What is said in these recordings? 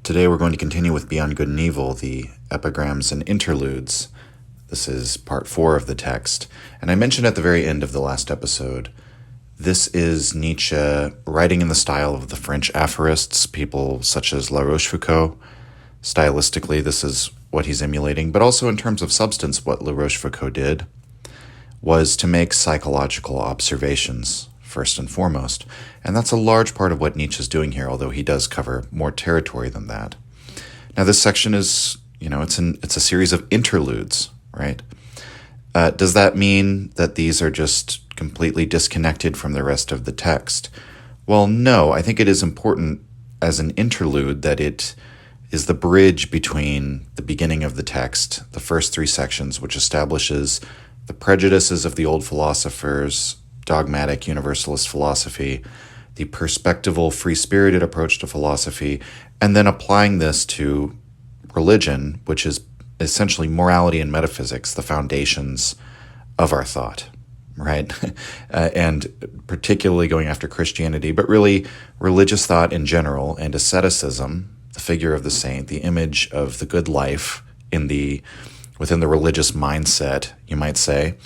Today we're going to continue with Beyond Good and Evil, the epigrams and interludes. This is part 4 of the text. And I mentioned at the very end of the last episode, this is Nietzsche writing in the style of the French aphorists, people such as La Rochefoucauld. Stylistically, this is what he's emulating, but also in terms of substance, what La Rochefoucauld did was to make psychological observations, first and foremost. And that's a large part of what Nietzsche's doing here, although he does cover more territory than that. Now, this section is, it's a series of interludes, right? Does that mean that these are just completely disconnected from the rest of the text? Well, no. I think it is important as an interlude that it is the bridge between the beginning of the text, the first 3 sections, which establishes the prejudices of the old philosophers, dogmatic universalist philosophy, the perspectival, free-spirited approach to philosophy, and then applying this to religion, which is essentially morality and metaphysics, the foundations of our thought, right? And particularly going after Christianity, but really religious thought in general, and asceticism, the figure of the saint, the image of the good life within the religious mindset, you might say,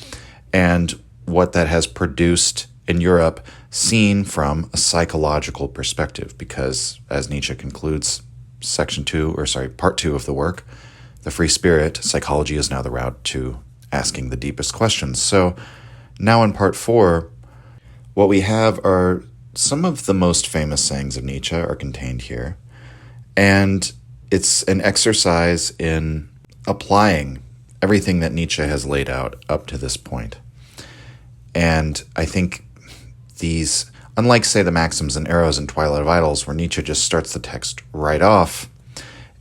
and what that has produced in Europe seen from a psychological perspective, because as Nietzsche concludes part 2 of the work, the free spirit, psychology is now the route to asking the deepest questions. So now in part 4, what we have are some of the most famous sayings of Nietzsche are contained here. And it's an exercise in applying everything that Nietzsche has laid out up to this point. And I think these, unlike, say, the Maxims and Arrows and Twilight of Idols, where Nietzsche just starts the text right off,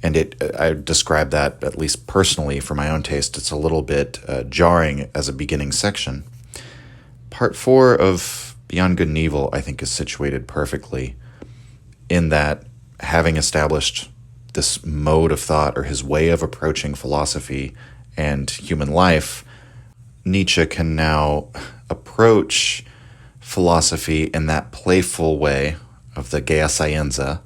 and I describe that, at least personally, for my own taste, it's a little bit jarring as a beginning section. Part 4 of Beyond Good and Evil, I think, is situated perfectly in that, having established this mode of thought or his way of approaching philosophy and human life, Nietzsche can now approach philosophy in that playful way of the Gaia Scienza,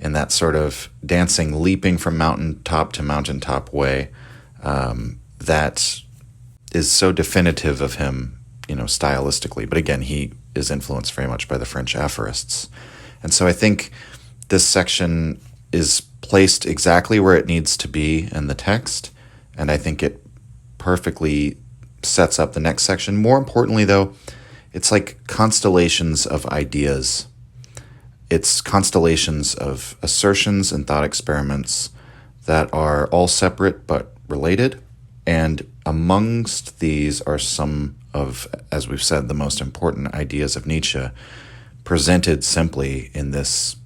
in that sort of dancing, leaping from mountaintop to mountaintop way that is so definitive of him, stylistically. But again, he is influenced very much by the French aphorists. And so I think this section is placed exactly where it needs to be in the text, and I think it perfectly sets up the next section. More importantly, though, it's like constellations of ideas. It's constellations of assertions and thought experiments that are all separate but related. And amongst these are some of, as we've said, the most important ideas of Nietzsche, presented simply in this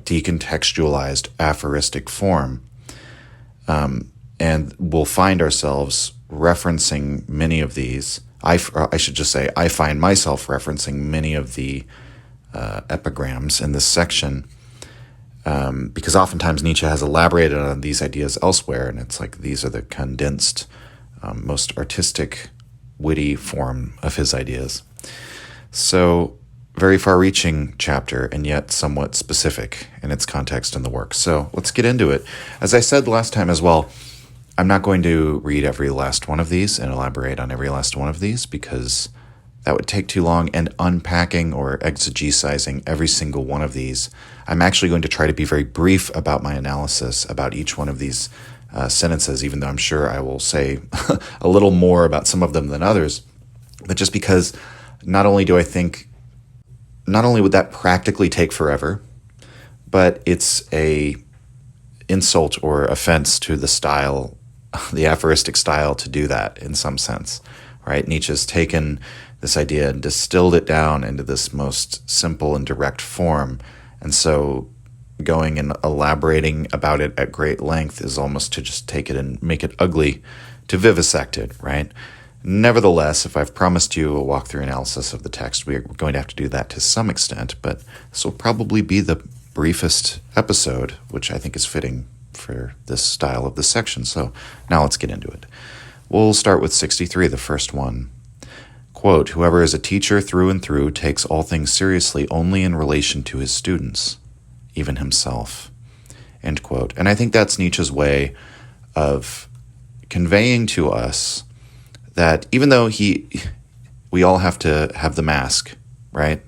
decontextualized aphoristic form. And we'll find ourselves referencing many of these. I should just say, I find myself referencing many of the epigrams in this section, because oftentimes Nietzsche has elaborated on these ideas elsewhere, and it's like these are the condensed, most artistic, witty form of his ideas. So, very far-reaching chapter, and yet somewhat specific in its context in the work. So let's get into it. As I said last time as well, I'm not going to read every last one of these and elaborate on every last one of these, because that would take too long, and unpacking or exegesizing every single one of these. I'm actually going to try to be very brief about my analysis about each one of these sentences, even though I'm sure I will say a little more about some of them than others. But just because not only would that practically take forever, but it's a insult or offense to the style, the aphoristic style, to do that in some sense, right? Nietzsche's taken this idea and distilled it down into this most simple and direct form. And so going and elaborating about it at great length is almost to just take it and make it ugly, to vivisect it, right? Nevertheless, if I've promised you a walkthrough analysis of the text, we're going to have to do that to some extent, but this will probably be the briefest episode, which I think is fitting for this style of this section. So now let's get into it. We'll start with 63, the first one. Quote, "Whoever is a teacher through and through takes all things seriously only in relation to his students, even himself. end quote. And I think that's Nietzsche's way of conveying to us that even though we all have to have the mask, right?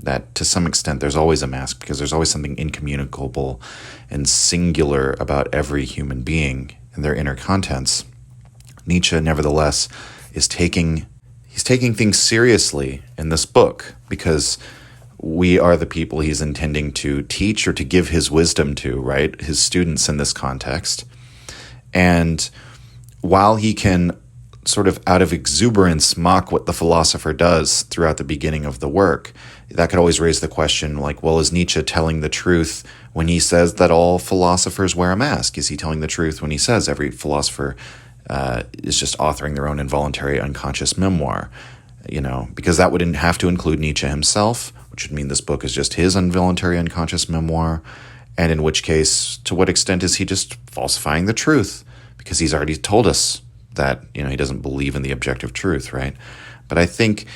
That to some extent there's always a mask because there's always something incommunicable and singular about every human being and their inner contents. Nietzsche, nevertheless, he's taking things seriously in this book because we are the people he's intending to teach or to give his wisdom to, right? His students in this context. And while he can sort of out of exuberance mock what the philosopher does throughout the beginning of the work, that could always raise the question, like, well, is Nietzsche telling the truth when he says that all philosophers wear a mask? Is he telling the truth when he says every philosopher is just authoring their own involuntary unconscious memoir? Because that wouldn't have to include Nietzsche himself, which would mean this book is just his involuntary unconscious memoir. And in which case, to what extent is he just falsifying the truth? Because he's already told us that, he doesn't believe in the objective truth, right? But I think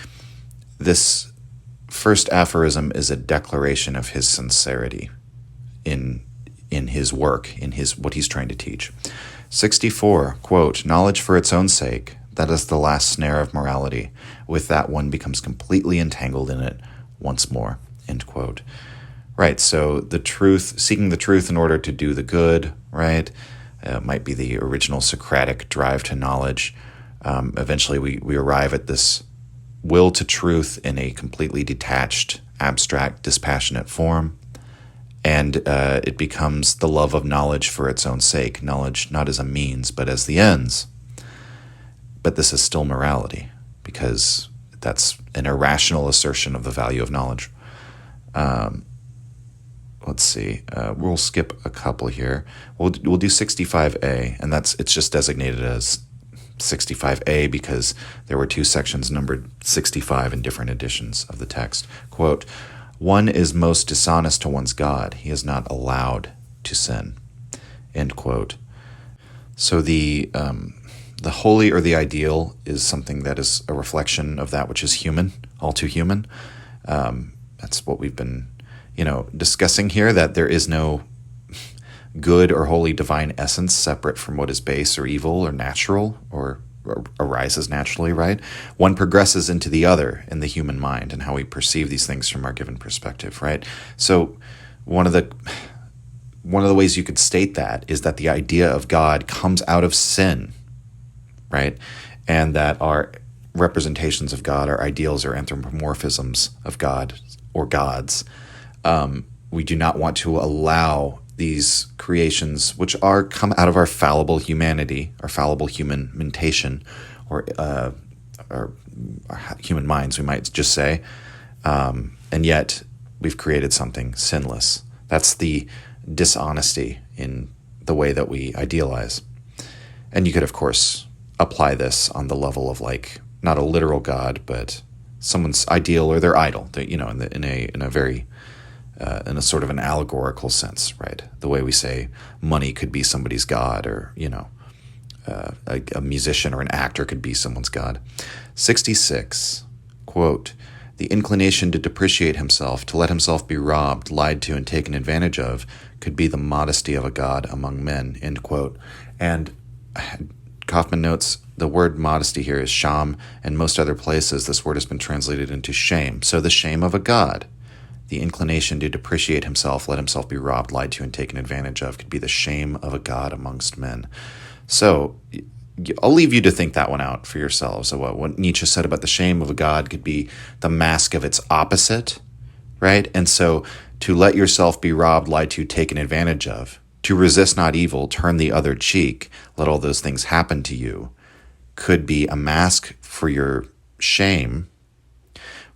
this first aphorism is a declaration of his sincerity in his work, in what he's trying to teach. 64, quote, knowledge for its own sake, that is the last snare of morality. With that, one becomes completely entangled in it once more, end quote. Right, so the truth, seeking the truth in order to do the good, right, might be the original Socratic drive to knowledge. Eventually we arrive at this will to truth in a completely detached, abstract, dispassionate form. And it becomes the love of knowledge for its own sake, knowledge not as a means, but as the ends. But this is still morality, because that's an irrational assertion of the value of knowledge. Let's see. We'll skip a couple here. We'll do 65A, and it's just designated as 65A because there were two sections numbered 65 in different editions of the text. Quote, one is most dishonest to one's God. He is not allowed to sin. End quote. So the holy or the ideal is something that is a reflection of that which is human, all too human. That's what we've been, discussing here, that there is no good or holy divine essence separate from what is base or evil or natural or arises naturally, right? One progresses into the other in the human mind and how we perceive these things from our given perspective, right? So one of the ways you could state that is that the idea of God comes out of sin, right? And that our representations of God, our ideals or anthropomorphisms of God or gods, we do not want to allow these creations, which come out of our fallible humanity, our fallible human mentation, or our human minds, we might just say, and yet we've created something sinless. That's the dishonesty in the way that we idealize. And you could, of course, apply this on the level of not a literal God, but someone's ideal or their idol, in a very in a sort of an allegorical sense, right? The way we say money could be somebody's God, or a musician or an actor could be someone's God. 66, quote, the inclination to depreciate himself, to let himself be robbed, lied to, and taken advantage of, could be the modesty of a god among men, end quote. And Kaufman notes the word modesty here is sham, and most other places this word has been translated into shame. So the shame of a god, the inclination to depreciate himself, let himself be robbed, lied to, and taken advantage of, could be the shame of a god amongst men. So I'll leave you to think that one out for yourselves. So what Nietzsche said about the shame of a god could be the mask of its opposite, right? And so to let yourself be robbed, lied to, taken advantage of, to resist not evil, turn the other cheek, let all those things happen to you, could be a mask for your shame,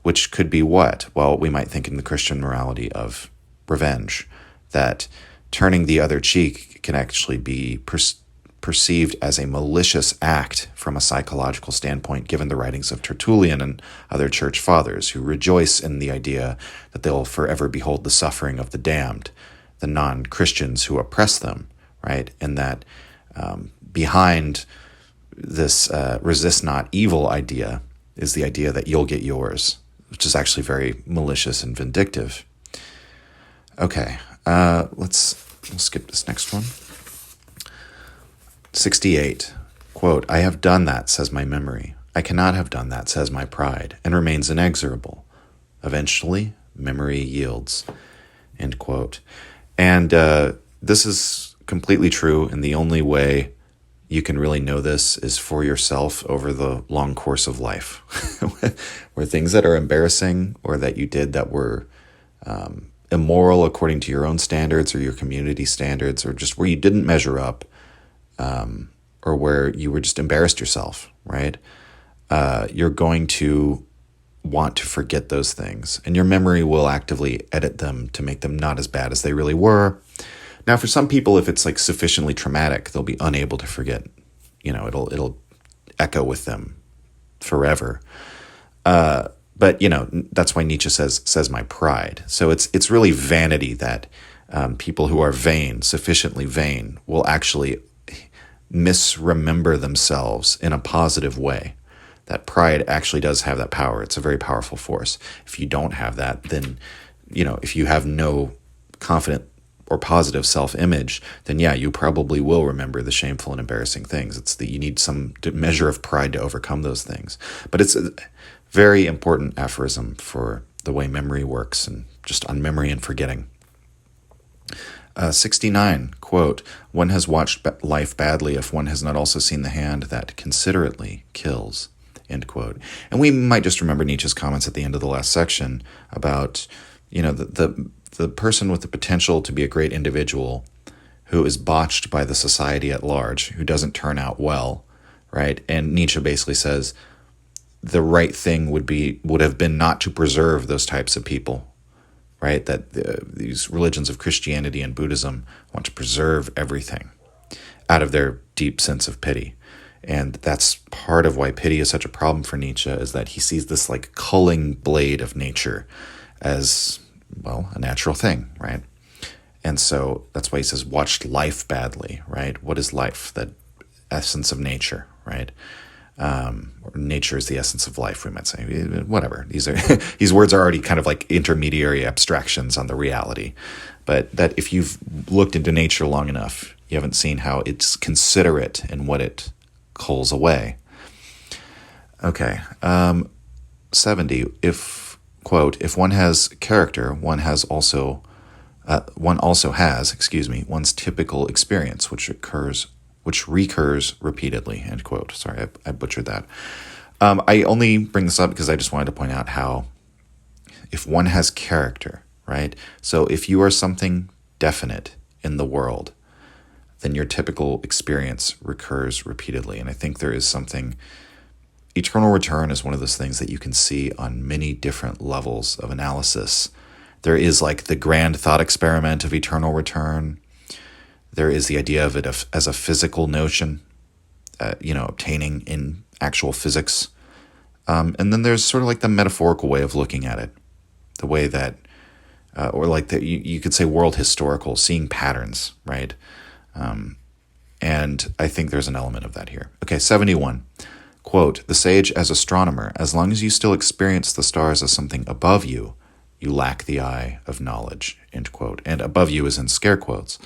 which could be what? Well, we might think in the Christian morality of revenge, that turning the other cheek can actually be perceived as a malicious act from a psychological standpoint, given the writings of Tertullian and other church fathers who rejoice in the idea that they'll forever behold the suffering of the damned, the non-Christians who oppress them, right? And that behind this resist not evil idea is the idea that you'll get yours, which is actually very malicious and vindictive. Okay, let's We'll skip this next one. 68. Quote, I have done that, says my memory. I cannot have done that, says my pride, and remains inexorable. Eventually, memory yields. End quote. And this is completely true, and the only way you can really know this is for yourself over the long course of life, where things that are embarrassing or that you did that were immoral according to your own standards or your community standards, or just where you didn't measure up, or where you were just embarrassed yourself, right? You're going to want to forget those things, and your memory will actively edit them to make them not as bad as they really were. Now, for some people, if it's like sufficiently traumatic, they'll be unable to forget. It'll echo with them forever. But that's why Nietzsche says my pride. So it's really vanity that people who are vain, sufficiently vain, will actually misremember themselves in a positive way. That pride actually does have that power. It's a very powerful force. If you don't have that, then, if you have no confident or positive self-image, then yeah, you probably will remember the shameful and embarrassing things. You need some measure of pride to overcome those things. But it's a very important aphorism for the way memory works, and just on memory and forgetting. 69, quote, one has watched life badly if one has not also seen the hand that considerately kills, end quote. And we might just remember Nietzsche's comments at the end of the last section about, the person with the potential to be a great individual who is botched by the society at large, who doesn't turn out well, right? And Nietzsche basically says the right thing would have been not to preserve those types of people, right? That these religions of Christianity and Buddhism want to preserve everything out of their deep sense of pity. And that's part of why pity is such a problem for Nietzsche, is that he sees this like culling blade of nature as, well, a natural thing, right? And so that's why he says, watched life badly, right? What is life? That essence of nature, right? Nature is the essence of life, we might say. Whatever. These words are already kind of like intermediary abstractions on the reality. But that if you've looked into nature long enough, you haven't seen how it's considerate in what it culls away. Okay. 70. Quote, if one has character, one also has, one's typical experience, which recurs repeatedly, end quote. Sorry, I butchered that. I only bring this up because I just wanted to point out how if one has character, right? So if you are something definite in the world, then your typical experience recurs repeatedly. And I think there is something. Eternal return is one of those things that you can see on many different levels of analysis. There is like the grand thought experiment of eternal return. There is the idea of it as a physical notion, obtaining in actual physics. And then there's sort of like the metaphorical way of looking at it, the way that, or like that you could say world historical, seeing patterns, right? And I think there's an element of that here. Okay, 71. Quote, the sage as astronomer, as long as you still experience the stars as something above you, you lack the eye of knowledge, end quote. And above you is in scare quotes.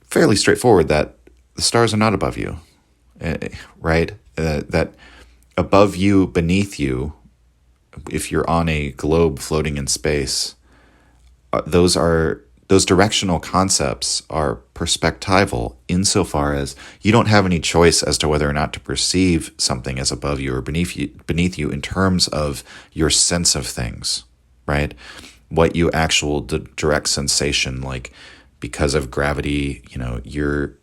Fairly straightforward that the stars are not above you, right? That above you, beneath you, if you're on a globe floating in space, those directional concepts are perspectival insofar as you don't have any choice as to whether or not to perceive something as above you or beneath you in terms of your sense of things, right? What you actual direct sensation, like because of gravity, you're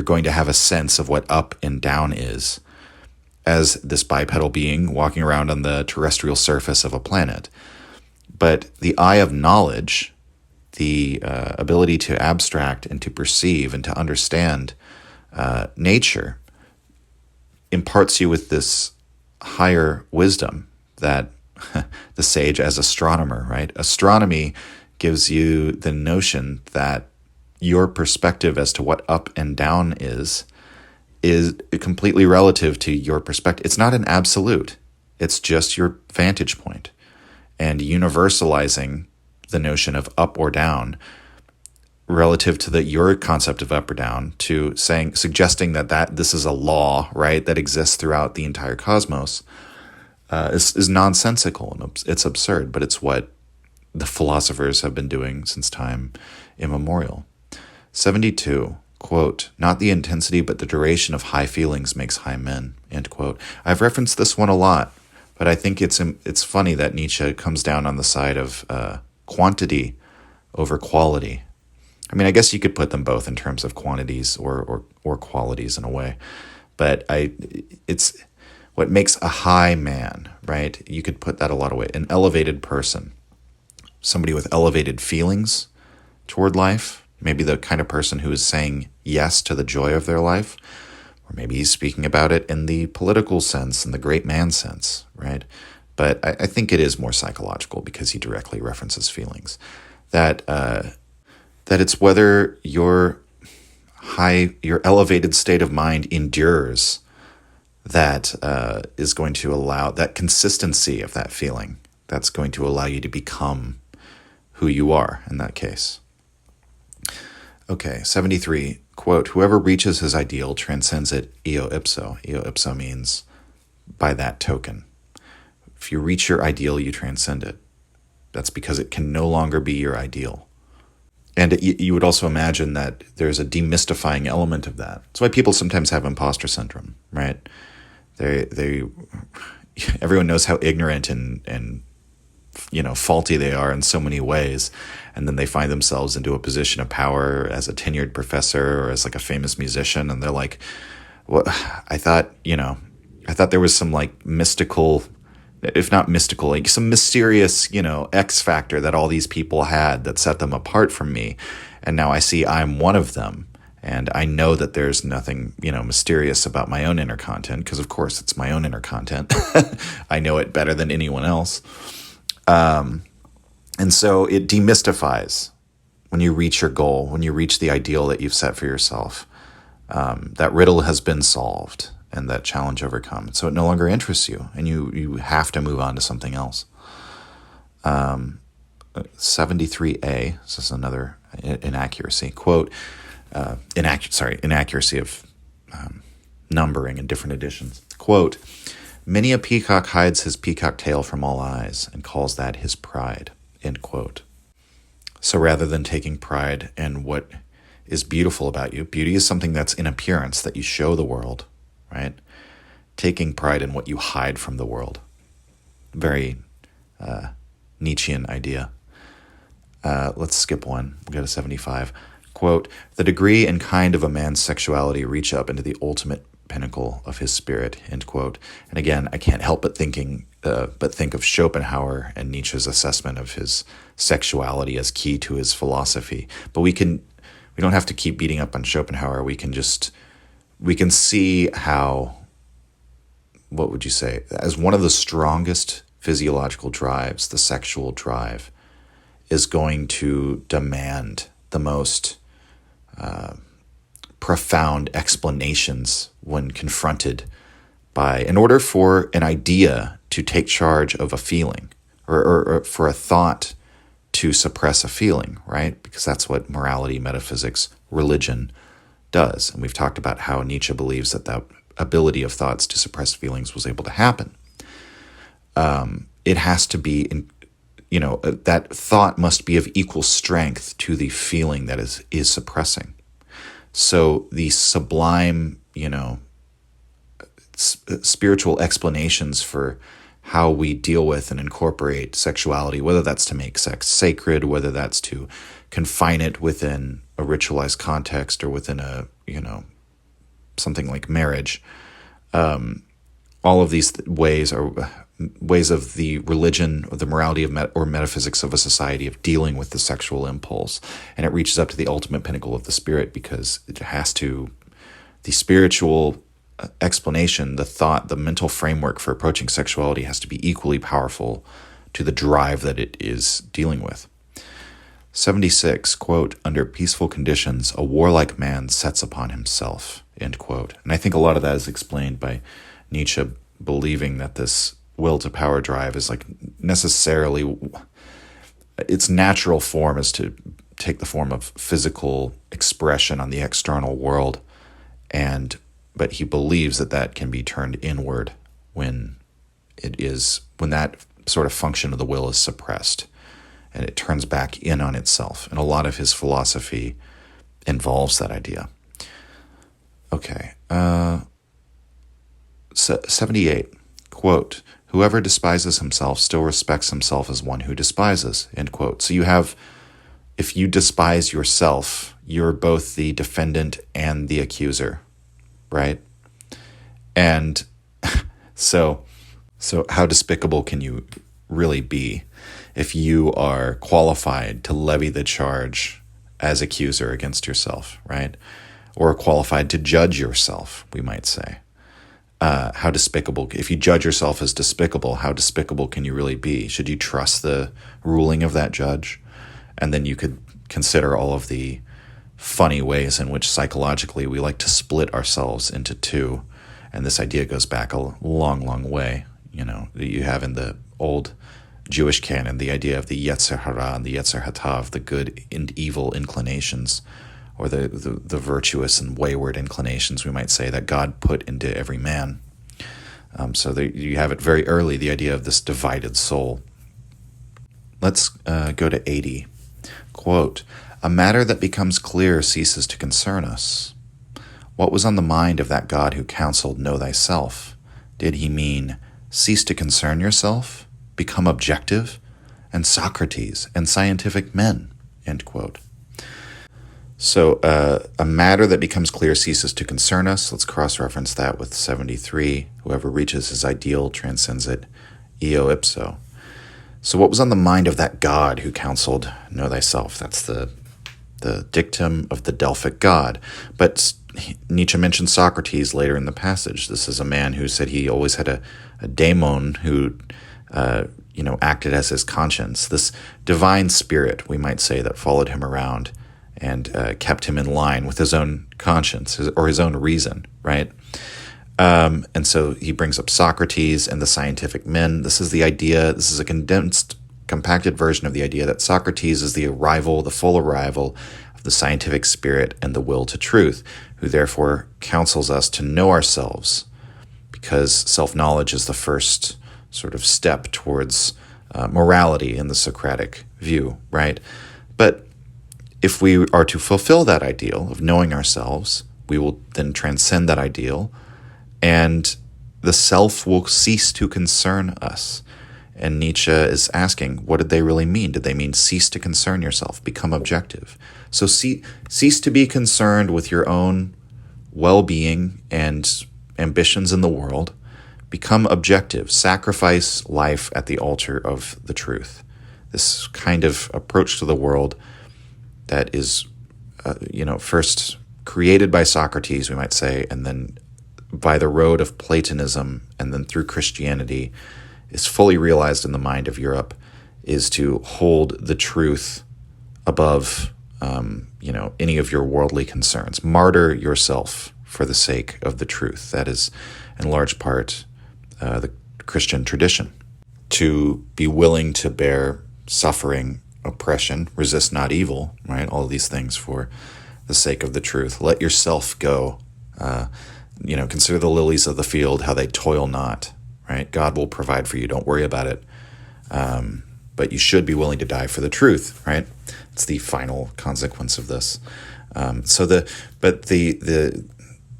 going to have a sense of what up and down is as this bipedal being walking around on the terrestrial surface of a planet. But the eye of knowledge, the ability to abstract and to perceive and to understand nature, imparts you with this higher wisdom that the sage as astronomer, right? Astronomy gives you the notion that your perspective as to what up and down is completely relative to your perspective. It's not an absolute. It's just your vantage point. And universalizing the notion of up or down relative to your concept of up or down, to suggesting that this is a law, right, that exists throughout the entire cosmos, is nonsensical, and it's absurd, but it's what the philosophers have been doing since time immemorial. 72, quote, "Not the intensity but the duration of high feelings makes high men," end quote. I've referenced this one a lot, but I think it's funny that Nietzsche comes down on the side of quantity over quality. I mean, I guess you could put them both in terms of quantities or qualities in a way, but it's what makes a high man, right? You could put that a lot of ways. An elevated person, somebody with elevated feelings toward life, maybe the kind of person who is saying yes to the joy of their life, or maybe he's speaking about it in the political sense, in the great man sense, right? But I think it is more psychological because he directly references feelings. That it's whether your elevated state of mind endures that is going to allow that consistency of that feeling. That's going to allow you to become who you are in that case. Okay, 73, quote, "Whoever reaches his ideal transcends it eo ipso." Eo ipso means by that token. If you reach your ideal, you transcend it. That's because it can no longer be your ideal. And you would also imagine that there's a demystifying element of that. That's why people sometimes have imposter syndrome, right? Everyone knows how ignorant and faulty they are in so many ways, and then they find themselves into a position of power as a tenured professor or as like a famous musician, and they're like, "What? I thought there was some like mystical, if not mystical, like some mysterious, X factor that all these people had that set them apart from me, and now I see I'm one of them." And I know that there's nothing, mysterious about my own inner content, because of course it's my own inner content. I know it better than anyone else. And so it demystifies when you reach your goal, when you reach the ideal that you've set for yourself. That riddle has been solved and that challenge overcome. So it no longer interests you, and you have to move on to something else. 73a, this is another inaccuracy. Quote, inaccuracy of numbering in different editions. Quote, "Many a peacock hides his peacock tail from all eyes and calls that his pride," end quote. So rather than taking pride in what is beautiful about you, beauty is something that's in appearance that you show the world, right? Taking pride in what you hide from the world. Very Nietzschean idea. Let's skip one. We'll go to 75. Quote, "The degree and kind of a man's sexuality reach up into the ultimate pinnacle of his spirit," end quote. And again, I can't help but think of Schopenhauer and Nietzsche's assessment of his sexuality as key to his philosophy. But we don't have to keep beating up on Schopenhauer. We can see how, what would you say, as one of the strongest physiological drives, the sexual drive is going to demand the most profound explanations when confronted in order for an idea to take charge of a feeling, or for a thought to suppress a feeling, right? Because that's what morality, metaphysics, religion does. And we've talked about how Nietzsche believes that ability of thoughts to suppress feelings was able to happen. It has to be, that thought must be of equal strength to the feeling that is suppressing. So the sublime, spiritual explanations for how we deal with and incorporate sexuality, whether that's to make sex sacred, whether that's to confine it within a ritualized context or within a, something like marriage. All of these ways are ways of the religion or the morality of or metaphysics of a society of dealing with the sexual impulse. And it reaches up to the ultimate pinnacle of the spirit because it has to, the spiritual explanation, the thought, the mental framework for approaching sexuality has to be equally powerful to the drive that it is dealing with. 76, quote, "Under peaceful conditions, a warlike man sets upon himself," end quote. And I think a lot of that is explained by Nietzsche believing that this will to power drive is like necessarily, its natural form is to take the form of physical expression on the external world, but he believes that can be turned inward when that sort of function of the will is suppressed and it turns back in on itself. And a lot of his philosophy involves that idea. Okay. 78, quote, "Whoever despises himself still respects himself as one who despises," end quote. So if you despise yourself, you're both the defendant and the accuser, right? And so how despicable can you really be if you are qualified to levy the charge as accuser against yourself, right? Or qualified to judge yourself, we might say. How despicable, if you judge yourself as despicable, how despicable can you really be? Should you trust the ruling of that judge? And then you could consider all of the funny ways in which psychologically we like to split ourselves into two. And this idea goes back a long, long way. You have in the old Jewish canon the idea of the Yetzer Hara and the Yetzer Hatav, the good and evil inclinations, or the virtuous and wayward inclinations, we might say, that God put into every man. So you have it very early, the idea of this divided soul. Let's go to 80. Quote, "A matter that becomes clear ceases to concern us. What was on the mind of that God who counseled, 'Know thyself'? Did he mean, cease to concern yourself, become objective, and Socrates and scientific men?" End quote. So a matter that becomes clear ceases to concern us. Let's cross-reference that with 73. Whoever reaches his ideal transcends it eo ipso. So what was on the mind of that God who counseled, "Know thyself"? That's the dictum of the Delphic God. But Nietzsche mentions Socrates later in the passage. This is a man who said he always had a daemon who acted as his conscience, this divine spirit, we might say, that followed him around and kept him in line with his own conscience or his own reason, right? And so he brings up Socrates and the scientific men. This is the idea, this is a compacted version of the idea that Socrates is the full arrival of the scientific spirit and the will to truth, who therefore counsels us to know ourselves, because self-knowledge is the first sort of step towards morality in the Socratic view, right? But if we are to fulfill that ideal of knowing ourselves, we will then transcend that ideal, and the self will cease to concern us. And Nietzsche is asking, what did they really mean? Did they mean cease to concern yourself, become objective? So cease to be concerned with your own well-being and ambitions in the world. Become objective. Sacrifice life at the altar of the truth. This kind of approach to the world that is, first created by Socrates, we might say, and then by the road of Platonism, and then through Christianity, is fully realized in the mind of Europe, is to hold the truth above, any of your worldly concerns. Martyr yourself for the sake of the truth. That is, in large part, the Christian tradition. To be willing to bear suffering, oppression, resist not evil, right? All of these things for the sake of the truth. Let yourself go. Consider the lilies of the field, how they toil not, right? God will provide for you. Don't worry about it. But you should be willing to die for the truth, right? It's the final consequence of this. The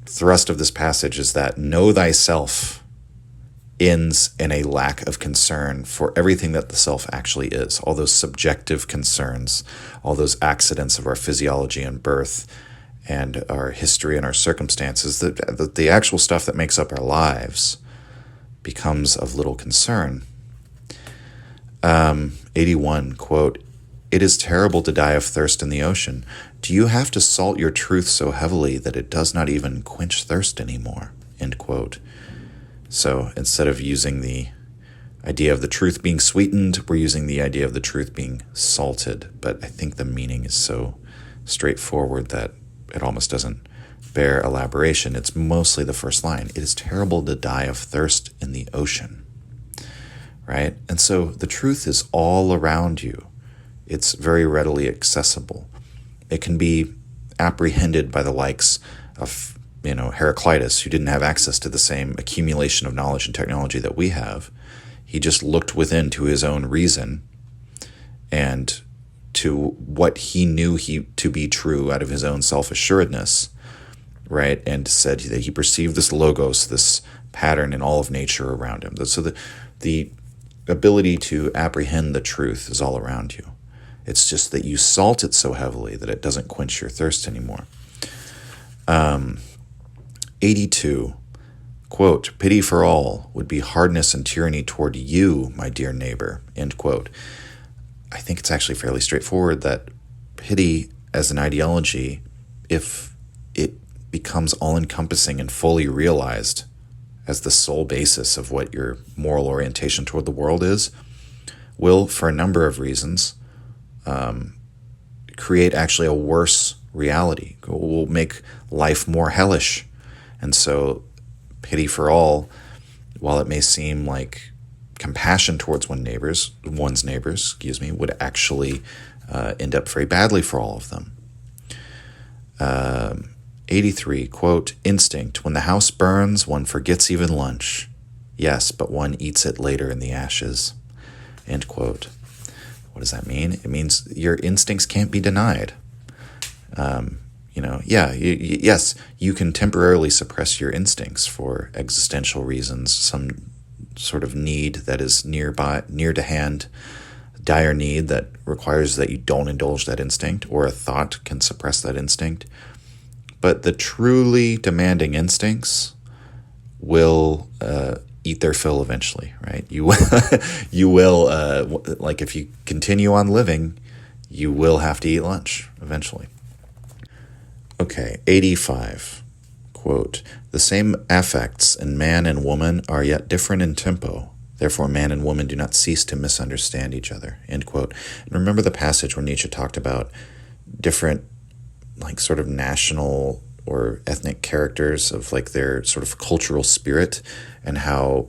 thrust of this passage is that know thyself ends in a lack of concern for everything that the self actually is, all those subjective concerns, all those accidents of our physiology and birth and our history and our circumstances, the actual stuff that makes up our lives becomes of little concern. 81, quote, "It is terrible to die of thirst in the ocean. Do you have to salt your truth so heavily that it does not even quench thirst anymore?" End quote. So instead of using the idea of the truth being sweetened, we're using the idea of the truth being salted. But I think the meaning is so straightforward that it almost doesn't bear elaboration. It's mostly the first line. It is terrible to die of thirst in the ocean, right? And so the truth is all around you. It's very readily accessible. It can be apprehended by the likes of, Heraclitus, who didn't have access to the same accumulation of knowledge and technology that we have. He just looked within to his own reason and to what he knew to be true out of his own self-assuredness, right? And said that he perceived this logos, this pattern in all of nature around him. So the ability to apprehend the truth is all around you. It's just that you salt it so heavily that it doesn't quench your thirst anymore. 82, quote, "Pity for all would be hardness and tyranny toward you, my dear neighbor," end quote. I think it's actually fairly straightforward that pity as an ideology, if it becomes all-encompassing and fully realized as the sole basis of what your moral orientation toward the world is, will, for a number of reasons, create actually a worse reality. It will make life more hellish. And so pity for all, while it may seem like compassion towards one's neighbors, would actually end up very badly for all of them. 83, quote, "Instinct, when the house burns, one forgets even lunch. Yes, but one eats it later in the ashes," end quote. What does that mean? It means your instincts can't be denied. Yes, you can temporarily suppress your instincts for existential reasons, some sort of need that is near to hand, dire need that requires that you don't indulge that instinct, or a thought can suppress that instinct. But the truly demanding instincts will eat their fill eventually, right? You will, like if you continue on living, you will have to eat lunch eventually. Okay, 85, quote, "The same affects in man and woman are yet different in tempo. Therefore, man and woman do not cease to misunderstand each other," end quote. And remember the passage where Nietzsche talked about different, like, sort of national or ethnic characters of, like, their sort of cultural spirit, and how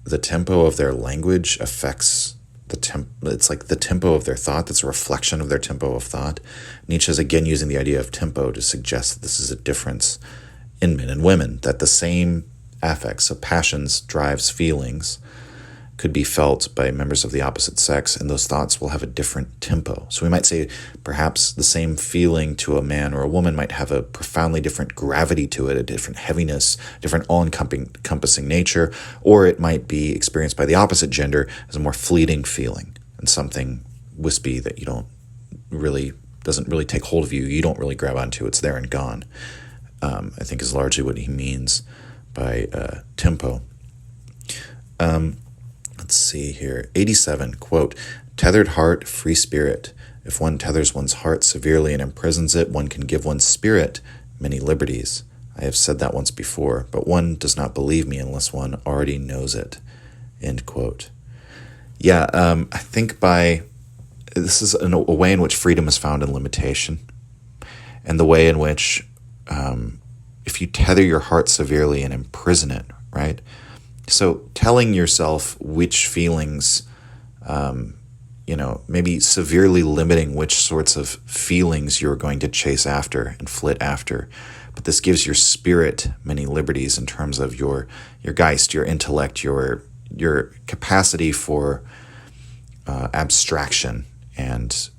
the tempo of their language affects it's like the tempo of their thought. That's a reflection of their tempo of thought. Nietzsche is again using the idea of tempo to suggest that this is a difference in men and women, that the same affects of passions, drives, feelings could be felt by members of the opposite sex, and those thoughts will have a different tempo. So we might say perhaps the same feeling to a man or a woman might have a profoundly different gravity to it, a different heaviness, different all-encompassing nature, or it might be experienced by the opposite gender as a more fleeting feeling and something wispy that doesn't really take hold of you, you don't really grab onto, it's there and gone. I think is largely what he means by tempo. Let's see here. 87, quote, "Tethered heart, free spirit. If one tethers one's heart severely and imprisons it, one can give one's spirit many liberties. I have said that once before, but one does not believe me unless one already knows it," end quote. Yeah, I think this is a way in which freedom is found in limitation, and the way in which if you tether your heart severely and imprison it, right? So telling yourself which feelings, maybe severely limiting which sorts of feelings you're going to chase after and flit after. But this gives your spirit many liberties in terms of your geist, your intellect, your capacity for abstraction and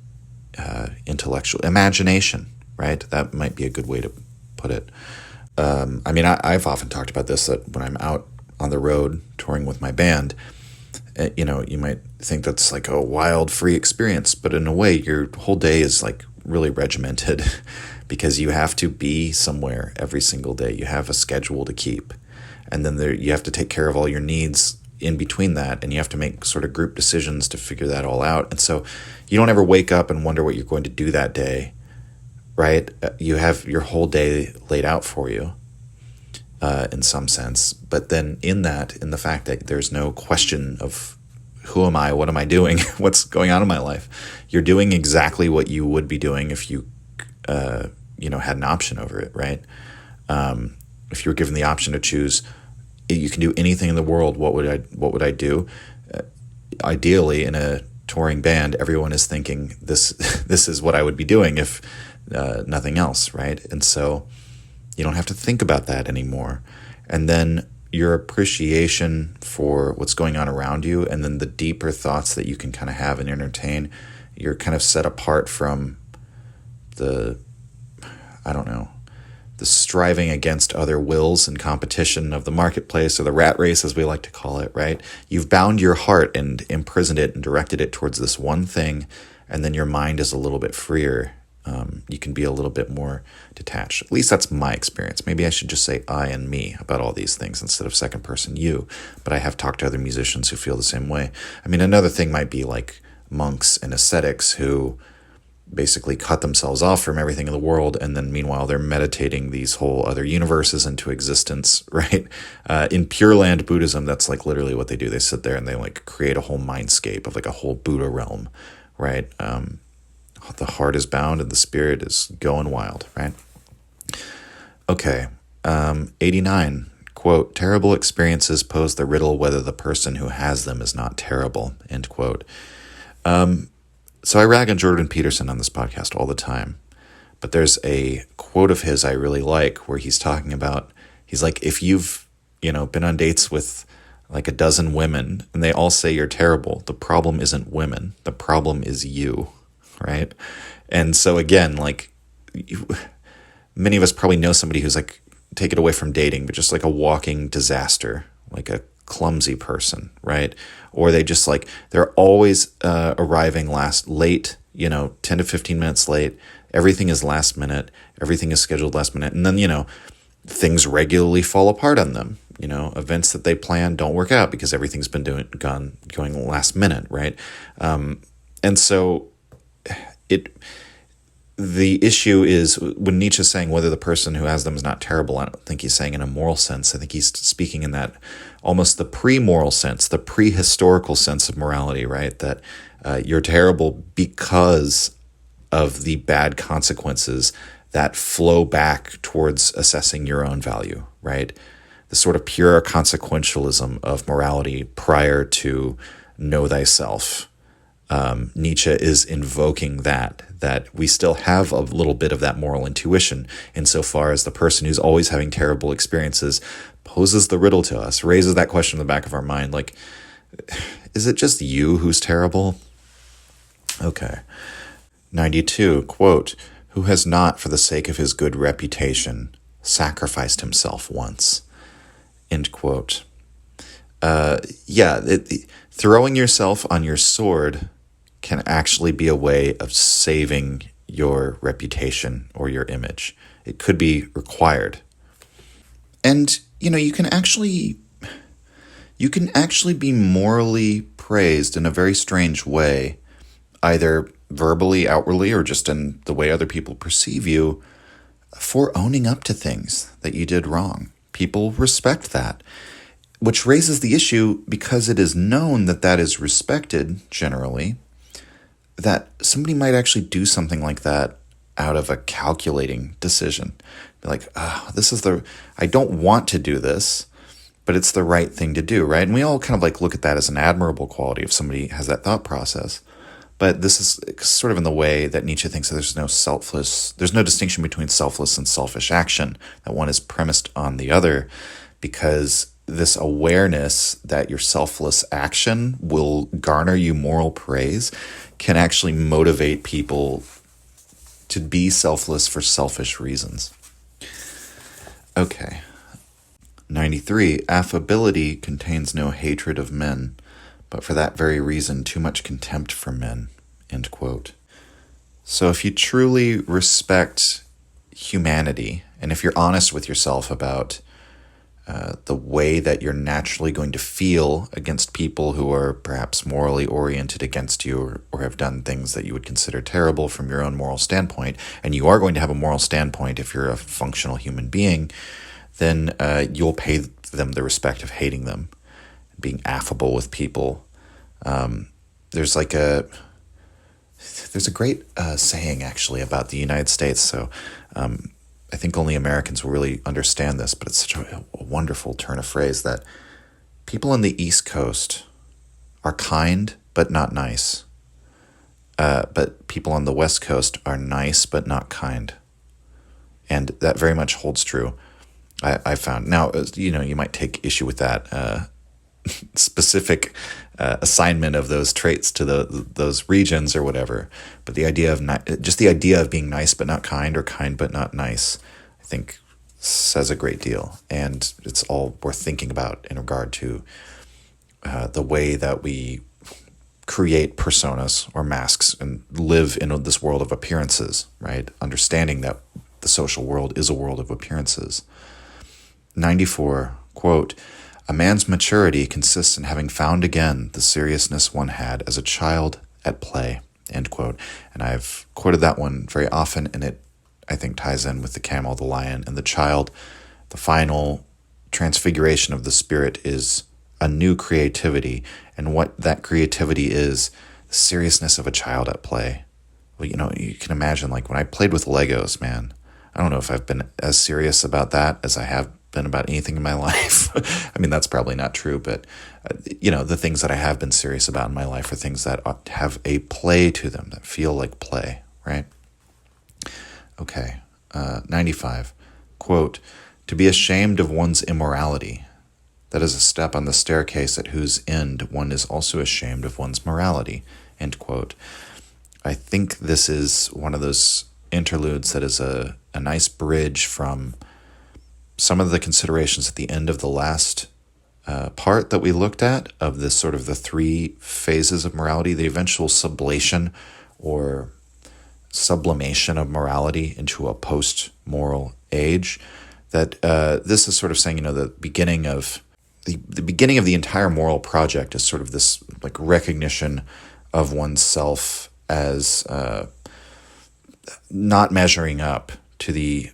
intellectual imagination, right? That might be a good way to put it. I've often talked about this, that when I'm out on the road touring with my band, you might think that's like a wild, free experience, but in a way, your whole day is like really regimented because you have to be somewhere every single day. You have a schedule to keep, and then you have to take care of all your needs in between that, and you have to make sort of group decisions to figure that all out. And so you don't ever wake up and wonder what you're going to do that day, right? You have your whole day laid out for you. In some sense, but then in the fact that there's no question of who am I, what am I doing, what's going on in my life, you're doing exactly what you would be doing if you, had an option over it, right? If you were given the option to choose, you can do anything in the world, what would I do? Ideally, in a touring band, everyone is thinking this this is what I would be doing if nothing else, right? And so you don't have to think about that anymore. And then your appreciation for what's going on around you, and then the deeper thoughts that you can kind of have and entertain, you're kind of set apart from the, I don't know, the striving against other wills and competition of the marketplace, or the rat race as we like to call it, right? You've bound your heart and imprisoned it and directed it towards this one thing, and then your mind is a little bit freer. You can be a little bit more detached. At least that's my experience. Maybe I should just say I and me about all these things instead of second person you. But I have talked to other musicians who feel the same way. I mean, another thing might be like monks and ascetics who basically cut themselves off from everything in the world, and then meanwhile they're meditating these whole other universes into existence, right? In Pure Land Buddhism, that's like literally what they do. They sit there and they like create a whole mindscape of like a whole Buddha realm, right? The heart is bound and the spirit is going wild, right? Okay, 89, quote, terrible experiences pose the riddle whether the person who has them is not terrible, end quote. So I rag on Jordan Peterson on this podcast all the time, but there's a quote of his I really like where he's talking about, he's like, if you've, been on dates with like a dozen women and they all say you're terrible, the problem isn't women, the problem is you, right? And so again, like many of us probably know somebody who's like, take it away from dating, but just like a walking disaster, like a clumsy person, right? Or they just like, they're always arriving late, 10 to 15 minutes late. Everything is last minute. Everything is scheduled last minute. And then, things regularly fall apart on them. Events that they plan don't work out because everything's been going last minute, right? And so the issue is when Nietzsche's saying whether the person who has them is not terrible, I don't think he's saying in a moral sense. I think he's speaking in that almost the pre-moral sense, the prehistorical sense of morality, right? That you're terrible because of the bad consequences that flow back towards assessing your own value, right? The sort of pure consequentialism of morality prior to know thyself. Nietzsche is invoking that we still have a little bit of that moral intuition insofar as the person who's always having terrible experiences poses the riddle to us, raises that question in the back of our mind, like, is it just you who's terrible? Okay. 92, quote, who has not, for the sake of his good reputation, sacrificed himself once, end quote. Throwing yourself on your sword can actually be a way of saving your reputation or your image. It could be required. And, you can actually be morally praised in a very strange way, either verbally, outwardly, or just in the way other people perceive you, for owning up to things that you did wrong. People respect that, which raises the issue, because it is known that that is respected generally, that somebody might actually do something like that out of a calculating decision. Be like, I don't want to do this, but it's the right thing to do, right? And we all kind of like look at that as an admirable quality if somebody has that thought process. But this is sort of in the way that Nietzsche thinks that there's no distinction between selfless and selfish action, that one is premised on the other, because this awareness that your selfless action will garner you moral praise can actually motivate people to be selfless for selfish reasons. Okay. 93. Affability contains no hatred of men, but for that very reason too much contempt for men, end quote. So if you truly respect humanity, and if you're honest with yourself about the way that you're naturally going to feel against people who are perhaps morally oriented against you, or have done things that you would consider terrible from your own moral standpoint, and you are going to have a moral standpoint if you're a functional human being, then you'll pay them the respect of hating them, being affable with people. There's a great saying actually about the United States. So I think only Americans will really understand this, but it's such a wonderful turn of phrase that people on the East Coast are kind but not nice. but people on the West Coast are nice but not kind. And that very much holds true, I found. Now, you might take issue with that specific assignment of those traits to those regions or whatever. But the idea of being nice but not kind, or kind but not nice, I think says a great deal. And it's all worth thinking about in regard to the way that we create personas or masks and live in this world of appearances, right? Understanding that the social world is a world of appearances. 94, quote, "A man's maturity consists in having found again the seriousness one had as a child at play," end quote. And I've quoted that one very often, and it, I think, ties in with the camel, the lion, and the child. The final transfiguration of the spirit is a new creativity, and what that creativity is, the seriousness of a child at play. Well, you can imagine, like, when I played with Legos, man, I don't know if I've been as serious about that as I have been about anything in my life. I mean, that's probably not true, but the things that I have been serious about in my life are things that have a play to them, that feel like play, right? Okay, 95, quote, "To be ashamed of one's immorality, that is a step on the staircase at whose end one is also ashamed of one's morality," end quote. I think this is one of those interludes that is a nice bridge from some of the considerations at the end of the last part that we looked at, of this sort of the three phases of morality, the eventual sublation or sublimation of morality into a post-moral age. That this is sort of saying, the beginning of the entire moral project is sort of this like recognition of oneself as not measuring up to the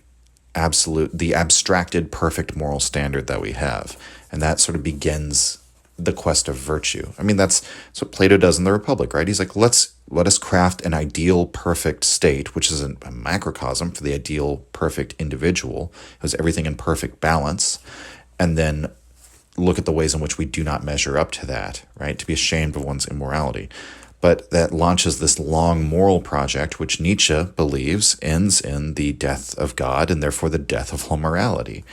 abstracted perfect moral standard that we have. And that sort of begins the quest of virtue. I mean, that's what Plato does in the Republic, right? He's like, let us craft an ideal perfect state, which is a macrocosm for the ideal perfect individual, has everything in perfect balance, and then look at the ways in which we do not measure up to that, right? To be ashamed of one's immorality. But that launches this long moral project, which Nietzsche believes ends in the death of God and therefore the death of all morality,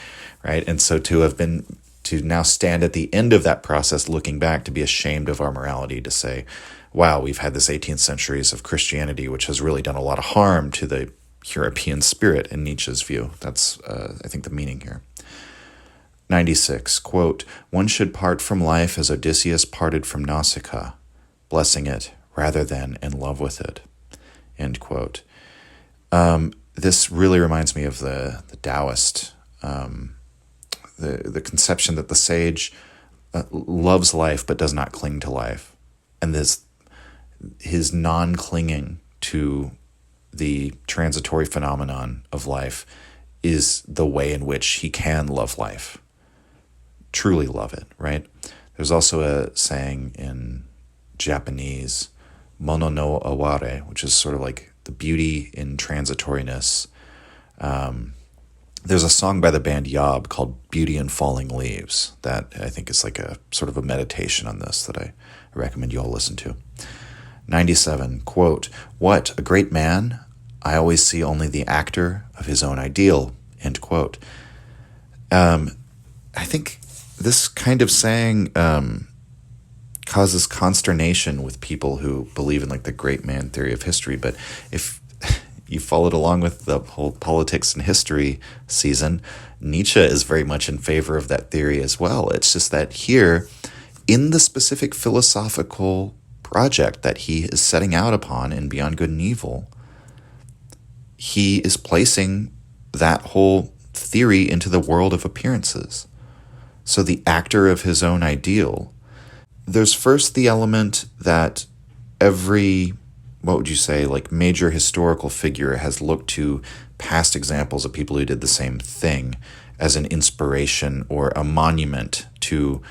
right? And so to now stand at the end of that process, looking back, to be ashamed of our morality, to say, wow, we've had this 18th centuries of Christianity, which has really done a lot of harm to the European spirit in Nietzsche's view. That's, I think, the meaning here. 96, quote, "One should part from life as Odysseus parted from Nausicaa, blessing it rather than in love with it," end quote. This really reminds me of the Taoist, the conception that the sage loves life but does not cling to life. And his non-clinging to the transitory phenomenon of life is the way in which he can love life, truly love it, right? There's also a saying in Japanese, mono no aware, which is sort of like the beauty in transitoriness. There's a song by the band Yob called Beauty in Falling Leaves that I think is like a sort of a meditation on this that I recommend you all listen to. 97, quote, "What, a great man? I always see only the actor of his own ideal," end quote. I think this kind of saying causes consternation with people who believe in like the great man theory of history. But if you followed along with the whole politics and history season, Nietzsche is very much in favor of that theory as well. It's just that here, in the specific philosophical project that he is setting out upon in Beyond Good and Evil, he is placing that whole theory into the world of appearances. So the actor of his own ideal, there's first the element that every, what would you say, like major historical figure has looked to past examples of people who did the same thing as an inspiration or a monument to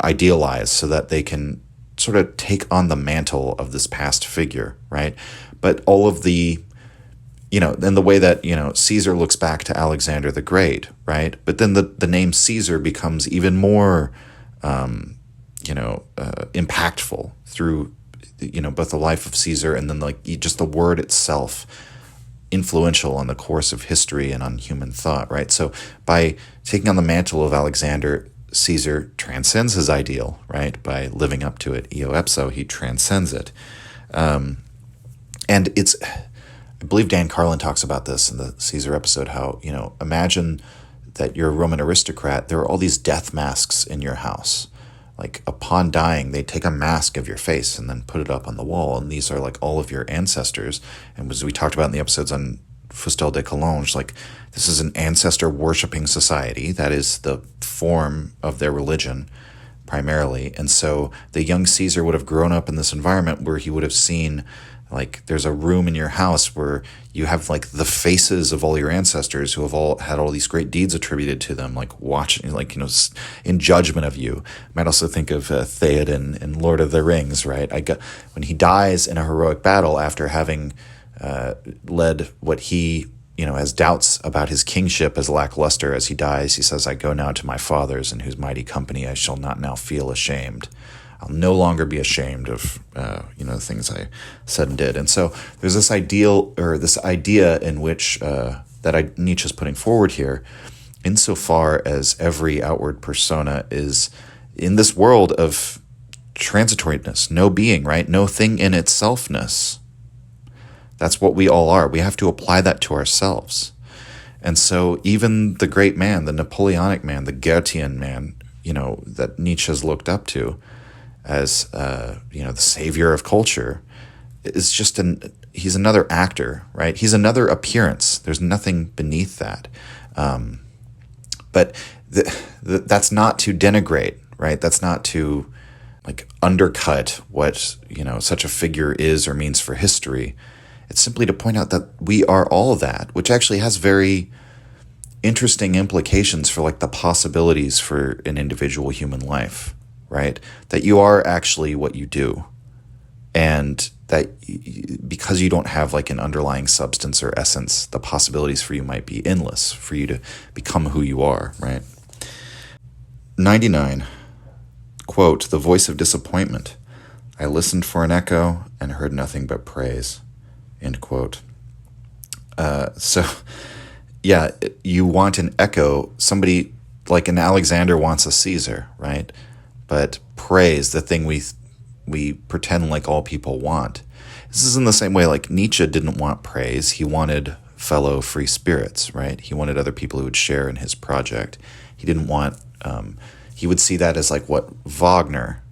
idealize so that they can sort of take on the mantle of this past figure, right? But all of the, in the way that, Caesar looks back to Alexander the Great, right? But then the name Caesar becomes even more, impactful through both the life of Caesar and then just the word itself influential on the course of history and on human thought, right? So by taking on the mantle of Alexander, Caesar transcends his ideal, right? By living up to it, eo ipso, he transcends it. And it's, I believe Dan Carlin talks about this in the Caesar episode, how, imagine that you're a Roman aristocrat, there are all these death masks in your house. Like upon dying, they take a mask of your face and then put it up on the wall. And these are like all of your ancestors. And as we talked about in the episodes on Fustel de Collonges, like this is an ancestor worshiping society. That is the form of their religion primarily. And so the young Caesar would have grown up in this environment where he would have seen, like, there's a room in your house where you have like the faces of all your ancestors who have all had all these great deeds attributed to them, like watching, like, in judgment of you. Might also think of Theoden in Lord of the Rings, right? When he dies in a heroic battle after having led what he, has doubts about his kingship as lackluster as he dies, he says, "I go now to my fathers, in whose mighty company I shall not now feel ashamed. I'll no longer be ashamed of, the things I said and did." And so there's this idea in which Nietzsche's putting forward here, insofar as every outward persona is in this world of transitoriness, no being, right? No thing in itselfness. That's what we all are. We have to apply that to ourselves. And so even the great man, the Napoleonic man, the Goethean man, that Nietzsche's looked up to as, the savior of culture, is just he's another actor, right? He's another appearance. There's nothing beneath that. But that's not to denigrate, right? That's not to undercut what, such a figure is or means for history. It's simply to point out that we are all that, which actually has very interesting implications for the possibilities for an individual human life, right? That you are actually what you do. And that because you don't have an underlying substance or essence, the possibilities for you might be endless for you to become who you are, right? 99, quote, "The voice of disappointment. I listened for an echo and heard nothing but praise," end quote. You want an echo, somebody like an Alexander wants a Caesar, right? But praise, the thing we pretend like all people want. This is in the same way Nietzsche didn't want praise. He wanted fellow free spirits, right? He wanted other people who would share in his project. He didn't want, he would see that as what Wagner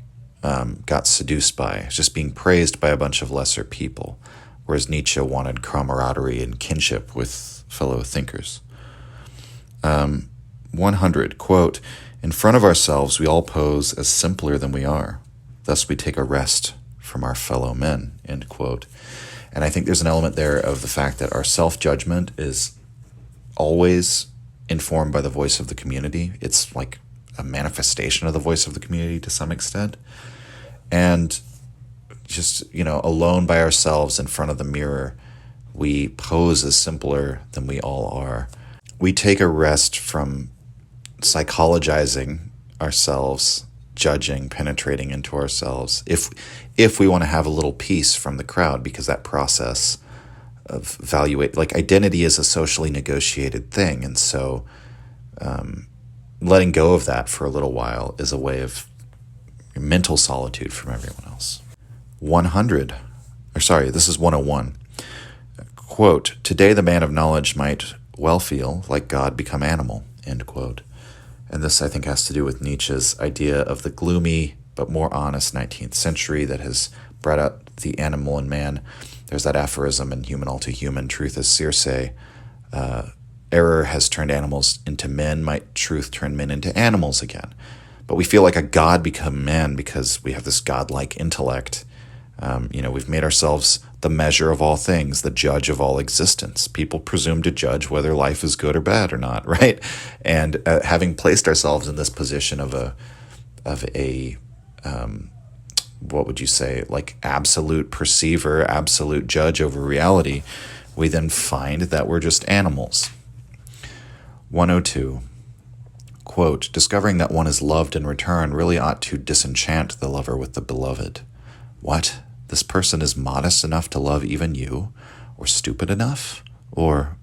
got seduced by, just being praised by a bunch of lesser people, whereas Nietzsche wanted camaraderie and kinship with fellow thinkers. 100, quote, "In front of ourselves we all pose as simpler than we are. Thus we take a rest from our fellow men," end quote. And I think there's an element there of the fact that our self-judgment is always informed by the voice of the community. It's a manifestation of the voice of the community to some extent. And just, alone by ourselves in front of the mirror, we pose as simpler than we all are. We take a rest from psychologizing ourselves, judging, penetrating into ourselves, if we want to have a little peace from the crowd, because that process of identity is a socially negotiated thing. And so letting go of that for a little while is a way of mental solitude from everyone else. 100, this is 101. Quote, "Today the man of knowledge might well feel like God become animal," end quote. And this, I think, has to do with Nietzsche's idea of the gloomy but more honest 19th century that has brought out the animal in man. There's that aphorism in Human All Too Human, truth is Circe. Error has turned animals into men. Might truth turn men into animals again? But we feel like a god become man because we have this godlike intellect. We've made ourselves the measure of all things, the judge of all existence. People presume to judge whether life is good or bad or not, right? And having placed ourselves in this position of a what would you say, absolute perceiver, absolute judge over reality, we then find that we're just animals. 102, quote, "Discovering that one is loved in return really ought to disenchant the lover with the beloved." What? this person is modest enough to love even you, or stupid enough, or,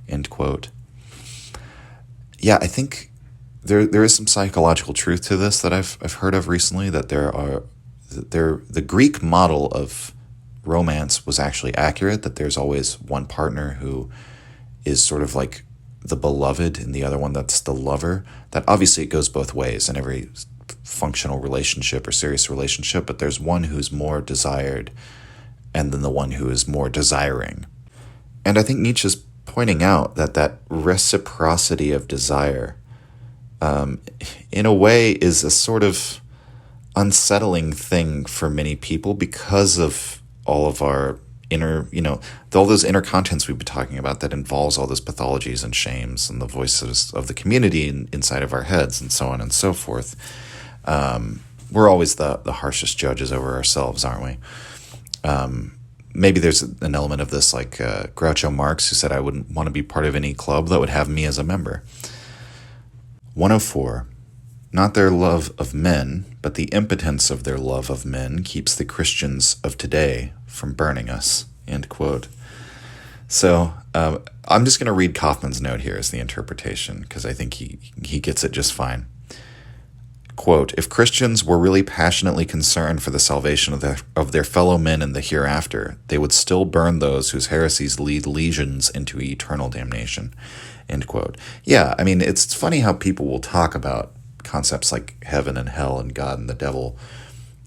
end quote. Yeah, I think there is some psychological truth to this that I've heard of recently, that the Greek model of romance was actually accurate, that there's always one partner who is sort of like the beloved and the other one that's the lover. That obviously it goes both ways in every functional relationship or serious relationship, but there's one who's more desired and then the one who is more desiring. And I think Nietzsche's pointing out that reciprocity of desire in a way is a sort of unsettling thing for many people because of all of our inner, all those inner contents we've been talking about that involves all those pathologies and shames and the voices of the community inside of our heads and so on and so forth. We're always the harshest judges over ourselves, aren't we? Maybe there's an element of this, like Groucho Marx, who said, I wouldn't want to be part of any club that would have me as a member. 104. Not their love of men, but the impotence of their love of men keeps the Christians of today from burning us, end quote. So I'm just going to read Kaufman's note here as the interpretation, because I think he gets it just fine. Quote, if Christians were really passionately concerned for the salvation of their fellow men in the hereafter, they would still burn those whose heresies lead legions into eternal damnation, end quote. Yeah, I mean, it's funny how people will talk about concepts like heaven and hell and God and the devil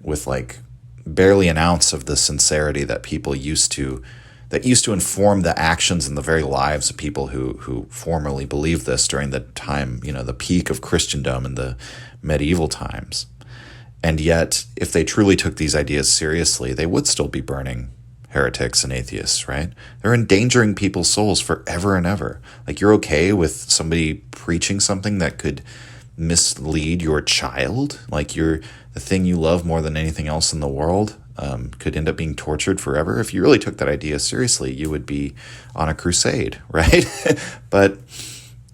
with like barely an ounce of the sincerity that people used to inform the actions and the very lives of people who formerly believed this during the time, the peak of Christendom in the medieval times. And yet, if they truly took these ideas seriously, they would still be burning heretics and atheists, right? They're endangering people's souls forever and ever. Like, you're okay with somebody preaching something that could mislead your child, like the thing you love more than anything else in the world, could end up being tortured forever. If you really took that idea seriously, you would be on a crusade, right? But,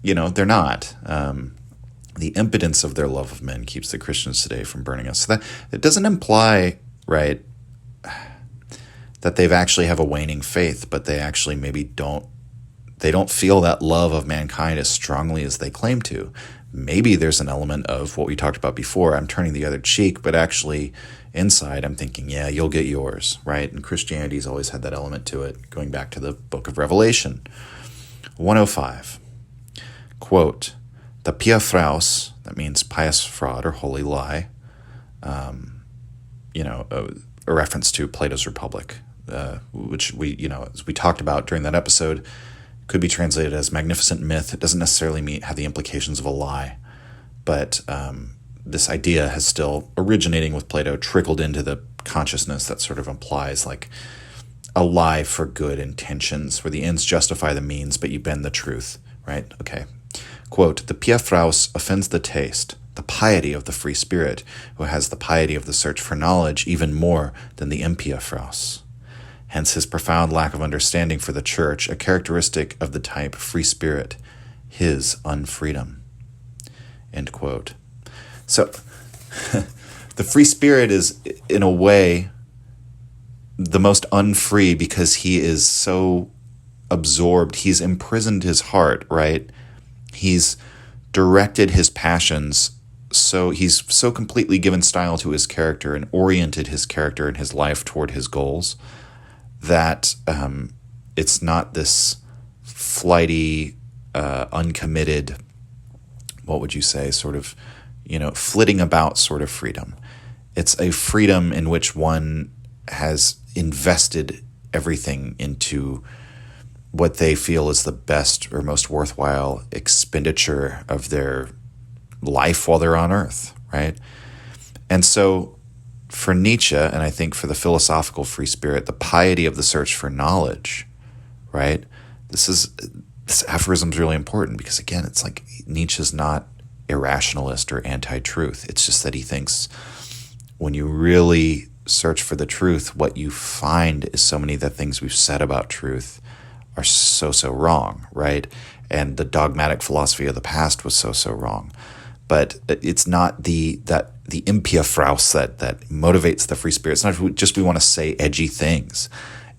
they're not. The impotence of their love of men keeps the Christians today from burning us. So that it doesn't imply, right, that they've actually have a waning faith, but they actually maybe don't feel that love of mankind as strongly as they claim to. Maybe there's an element of what we talked about before. I'm turning the other cheek, but actually inside I'm thinking, yeah, you'll get yours, right? And Christianity's always had that element to it, going back to the book of Revelation. 105, quote, the piafraus, that means pious fraud or holy lie, a reference to Plato's Republic, which as we talked about during that episode, could be translated as magnificent myth. It doesn't necessarily have the implications of a lie, but this idea has still, originating with Plato, trickled into the consciousness that sort of implies like a lie for good intentions, where the ends justify the means, but you bend the truth, right? Okay. Quote, the piafraus offends the taste, the piety of the free spirit, who has the piety of the search for knowledge even more than the impiafraus. Hence his profound lack of understanding for the church, a characteristic of the type free spirit, his unfreedom. End quote. So the free spirit is, in a way, the most unfree because he is so absorbed. He's imprisoned his heart, right? He's directed his passions, so he's so completely given style to his character and oriented his character and his life toward his goals that it's not this flighty, uncommitted, what would you say, sort of, flitting about sort of freedom. It's a freedom in which one has invested everything into what they feel is the best or most worthwhile expenditure of their life while they're on Earth, right? And so for Nietzsche, and I think for the philosophical free spirit, the piety of the search for knowledge, right? This aphorism is really important because, again, it's like Nietzsche's not irrationalist or anti-truth. It's just that he thinks when you really search for the truth, what you find is so many of the things we've said about truth are so wrong, right? And the dogmatic philosophy of the past was so wrong. But it's not that the Impiafraus that motivates the free spirit. It's not just we want to say edgy things.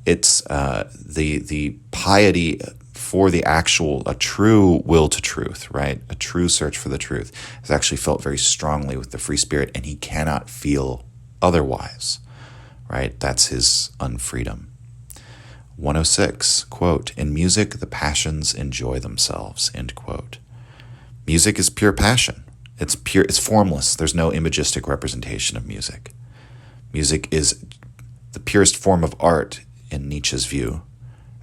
It's the piety for a true will to truth, right? A true search for the truth has actually felt very strongly with the free spirit, and he cannot feel otherwise, right? That's his unfreedom. 106, quote, "In music, the passions enjoy themselves," end quote. Music is pure passion. It's formless. There's no imagistic representation of music. Music is the purest form of art in Nietzsche's view,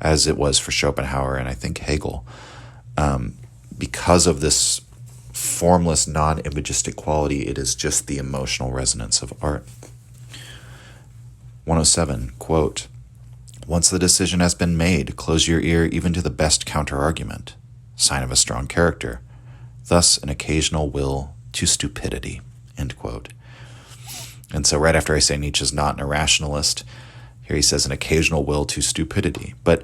as it was for Schopenhauer and I think Hegel, because of this formless, non-imagistic quality. It is just the emotional resonance of art. 107, quote, "Once the decision has been made, close your ear even to the best counter-argument, sign of a strong character, thus an occasional will to stupidity," end quote. And so right after I say Nietzsche's not an irrationalist, here he says an occasional will to stupidity. But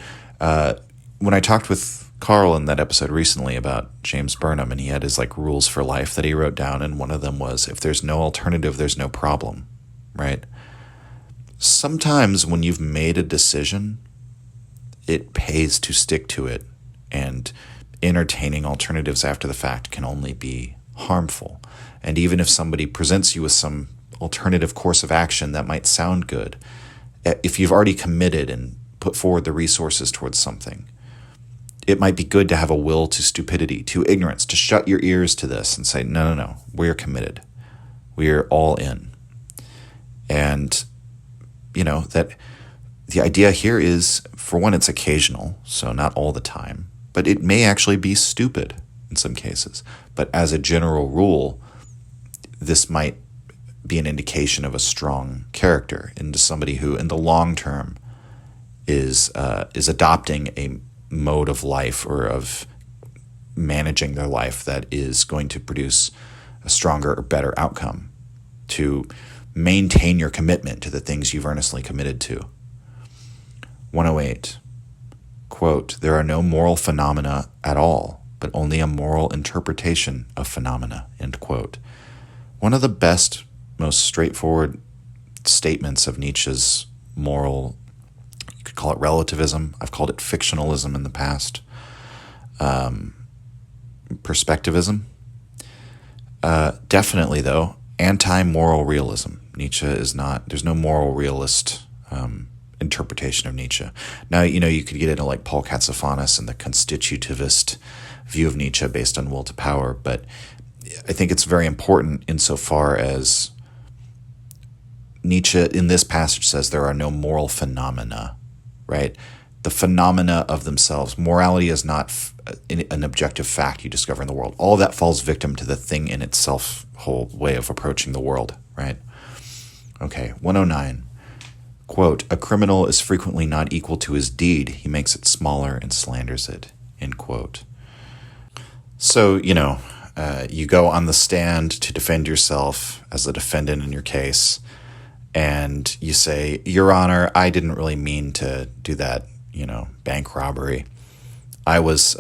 when I talked with Carl in that episode recently about James Burnham, and he had his rules for life that he wrote down, and one of them was, if there's no alternative, there's no problem, right? Sometimes when you've made a decision, it pays to stick to it, and entertaining alternatives after the fact can only be harmful. And even if somebody presents you with some alternative course of action that might sound good, if you've already committed and put forward the resources towards something, it might be good to have a will to stupidity, to ignorance, to shut your ears to this and say, no, we're committed. We're all in. And, that the idea here is, for one, it's occasional, so not all the time, but it may actually be stupid in some cases. But as a general rule, this might be an indication of a strong character, into somebody who, in the long term, is adopting a mode of life or of managing their life that is going to produce a stronger or better outcome, to maintain your commitment to the things you've earnestly committed to. 108, quote, "There are no moral phenomena at all, but only a moral interpretation of phenomena," end quote. One of the best, most straightforward statements of Nietzsche's moral, you could call it relativism, I've called it fictionalism in the past, perspectivism. Definitely, though, anti-moral realism. Nietzsche is not, there's no moral realist interpretation of Nietzsche. Now, you could get into Paul Katsafanis and the constitutivist view of Nietzsche based on will to power, but I think it's very important insofar as Nietzsche in this passage says there are no moral phenomena, right? The phenomena of themselves. Morality is not an objective fact you discover in the world. All of that falls victim to the thing in itself, whole way of approaching the world, right? Okay, 109. Quote, "A criminal is frequently not equal to his deed. He makes it smaller and slanders it," end quote. So, you go on the stand to defend yourself as the defendant in your case, and you say, "Your Honor, I didn't really mean to do that, bank robbery. I was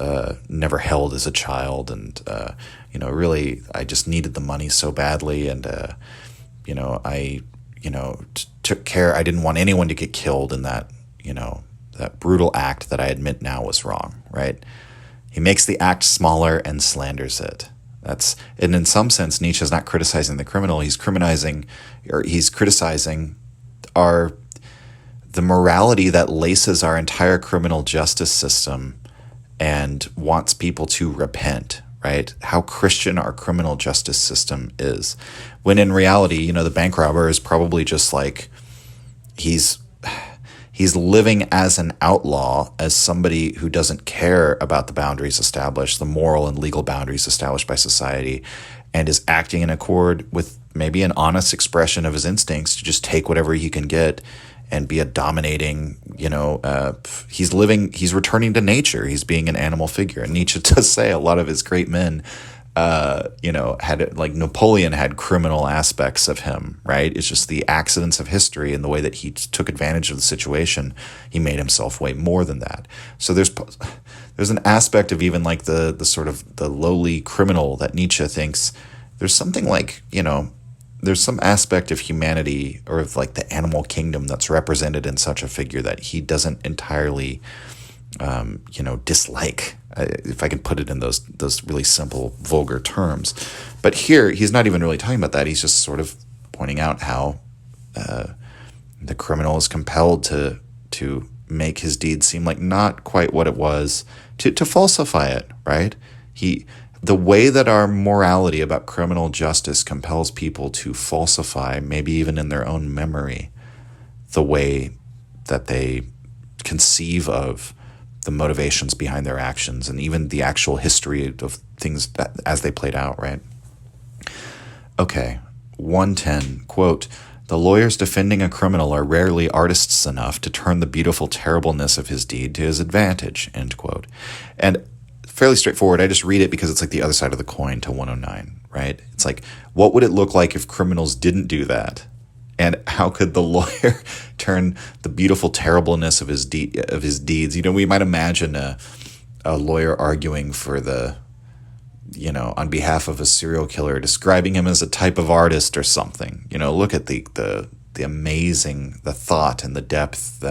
never held as a child, and, really, I just needed the money so badly, and, I took care. I didn't want anyone to get killed in that, that brutal act that I admit now was wrong," right? He makes the act smaller and slanders it. And in some sense, Nietzsche is not criticizing the criminal. He's criticizing the morality that laces our entire criminal justice system and wants people to repent, right? How Christian our criminal justice system is. When in reality, the bank robber is probably just he's living as an outlaw, as somebody who doesn't care about the boundaries established, the moral and legal boundaries established by society, and is acting in accord with maybe an honest expression of his instincts to just take whatever he can get and be a dominating, he's returning to nature. He's being an animal figure. And Nietzsche does say a lot of his great men, had, Napoleon had criminal aspects of him, right? It's just the accidents of history and the way that he took advantage of the situation. He made himself way more than that. So there's an aspect of even the sort of the lowly criminal that Nietzsche thinks there's something there's some aspect of humanity or of like the animal kingdom that's represented in such a figure that he doesn't entirely, dislike, if I can put it in those really simple, vulgar terms. But here, he's not even really talking about that. He's just sort of pointing out how the criminal is compelled to make his deed seem like not quite what it was, to falsify it, right? The way that our morality about criminal justice compels people to falsify, maybe even in their own memory, the way that they conceive of the motivations behind their actions and even the actual history of things that, as they played out, right? Okay, 110, quote, "The lawyers defending a criminal are rarely artists enough to turn the beautiful terribleness of his deed to his advantage," end quote. And fairly straightforward. I just read it because it's like the other side of the coin to 109, right? It's like, what would it look like if criminals didn't do that? And how could the lawyer turn the beautiful terribleness of his deeds? We might imagine a lawyer arguing for on behalf of a serial killer, describing him as a type of artist or something. Look at the amazing, the thought and the depth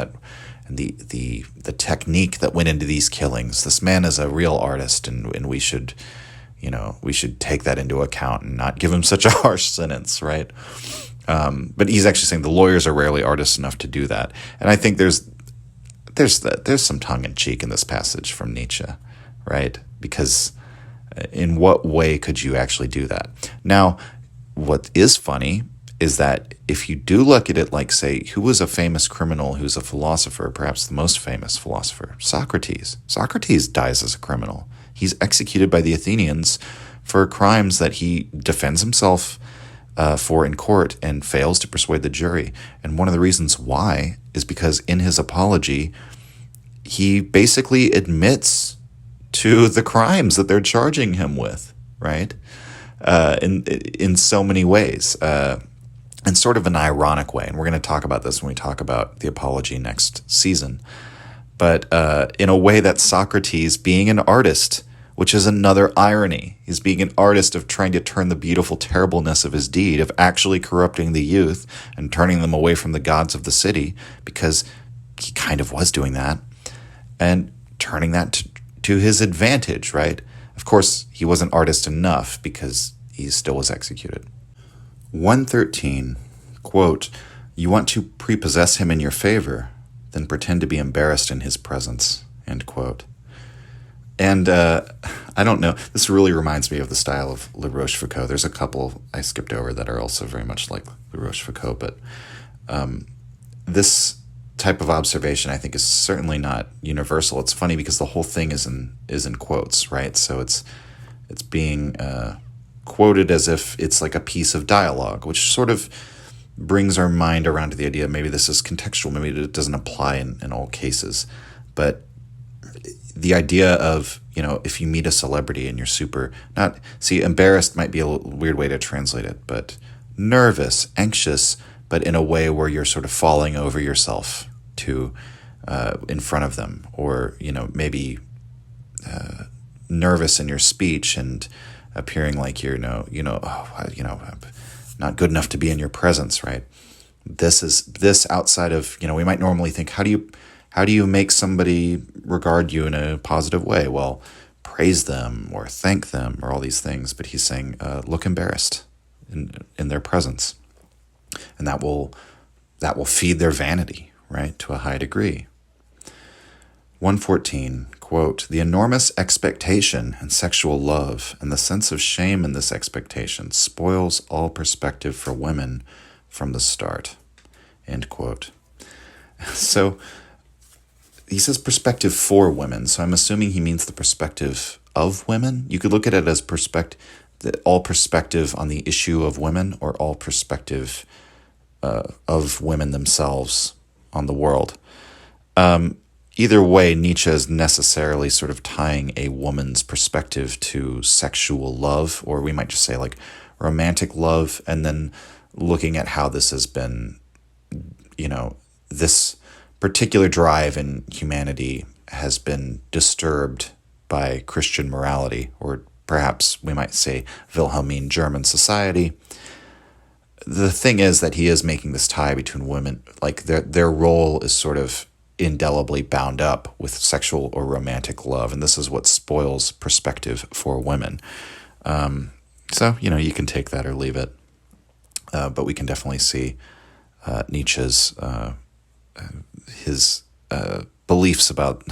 and the technique that went into these killings. This man is a real artist, and we should take that into account and not give him such a harsh sentence, right? But he's actually saying the lawyers are rarely artists enough to do that. And I think there's some tongue-in-cheek in this passage from Nietzsche, right? Because in what way could you actually do that? Now, what is funny is that if you do look at it like, say, who was a famous criminal who's a philosopher, perhaps the most famous philosopher? Socrates. Socrates dies as a criminal. He's executed by the Athenians for crimes that he defends himself for in court and fails to persuade the jury. And one of the reasons why is because in his apology, he basically admits to the crimes that they're charging him with, right? In so many ways. In sort of an ironic way. And we're going to talk about this when we talk about the apology next season. But in a way that Socrates, being an artist, which is another irony, he's being an artist of trying to turn the beautiful terribleness of his deed, of actually corrupting the youth and turning them away from the gods of the city, because he kind of was doing that, and turning that to his advantage, right? Of course, he wasn't artist enough because he still was executed. 113, quote, "You want to prepossess him in your favor, then pretend to be embarrassed in his presence," end quote. And I don't know, this really reminds me of the style of La Rochefoucauld. There's a couple I skipped over that are also very much like La Rochefoucauld, but this type of observation I think is certainly not universal. It's funny because the whole thing is in quotes, right? So it's being quoted as if it's like a piece of dialogue, which sort of brings our mind around to the idea maybe this is contextual, maybe it doesn't apply in all cases. But the idea of, if you meet a celebrity and you're embarrassed might be a weird way to translate it, but nervous, anxious, but in a way where you're sort of falling over yourself in front of them, or, maybe nervous in your speech and appearing like you're, not good enough to be in your presence, right? This outside of, we might normally think, how do you make somebody regard you in a positive way? Well, praise them or thank them or all these things. But he's saying, look embarrassed in their presence, and that will feed their vanity, right, to a high degree. 114, quote, "The enormous expectation and sexual love and the sense of shame in this expectation spoils all perspective for women from the start," end quote. So he says perspective for women, so I'm assuming he means the perspective of women. You could look at it as all perspective on the issue of women, or all perspective of women themselves on the world. Either way, Nietzsche is necessarily sort of tying a woman's perspective to sexual love, or we might just say like romantic love, and then looking at how this has been, this particular drive in humanity has been disturbed by Christian morality, or perhaps we might say Wilhelmine German society. the thing is that he is making this tie between women, like their role is sort of indelibly bound up with sexual or romantic love, and this is what spoils perspective for women. So, you can take that or leave it. But we can definitely see Nietzsche's, his beliefs about,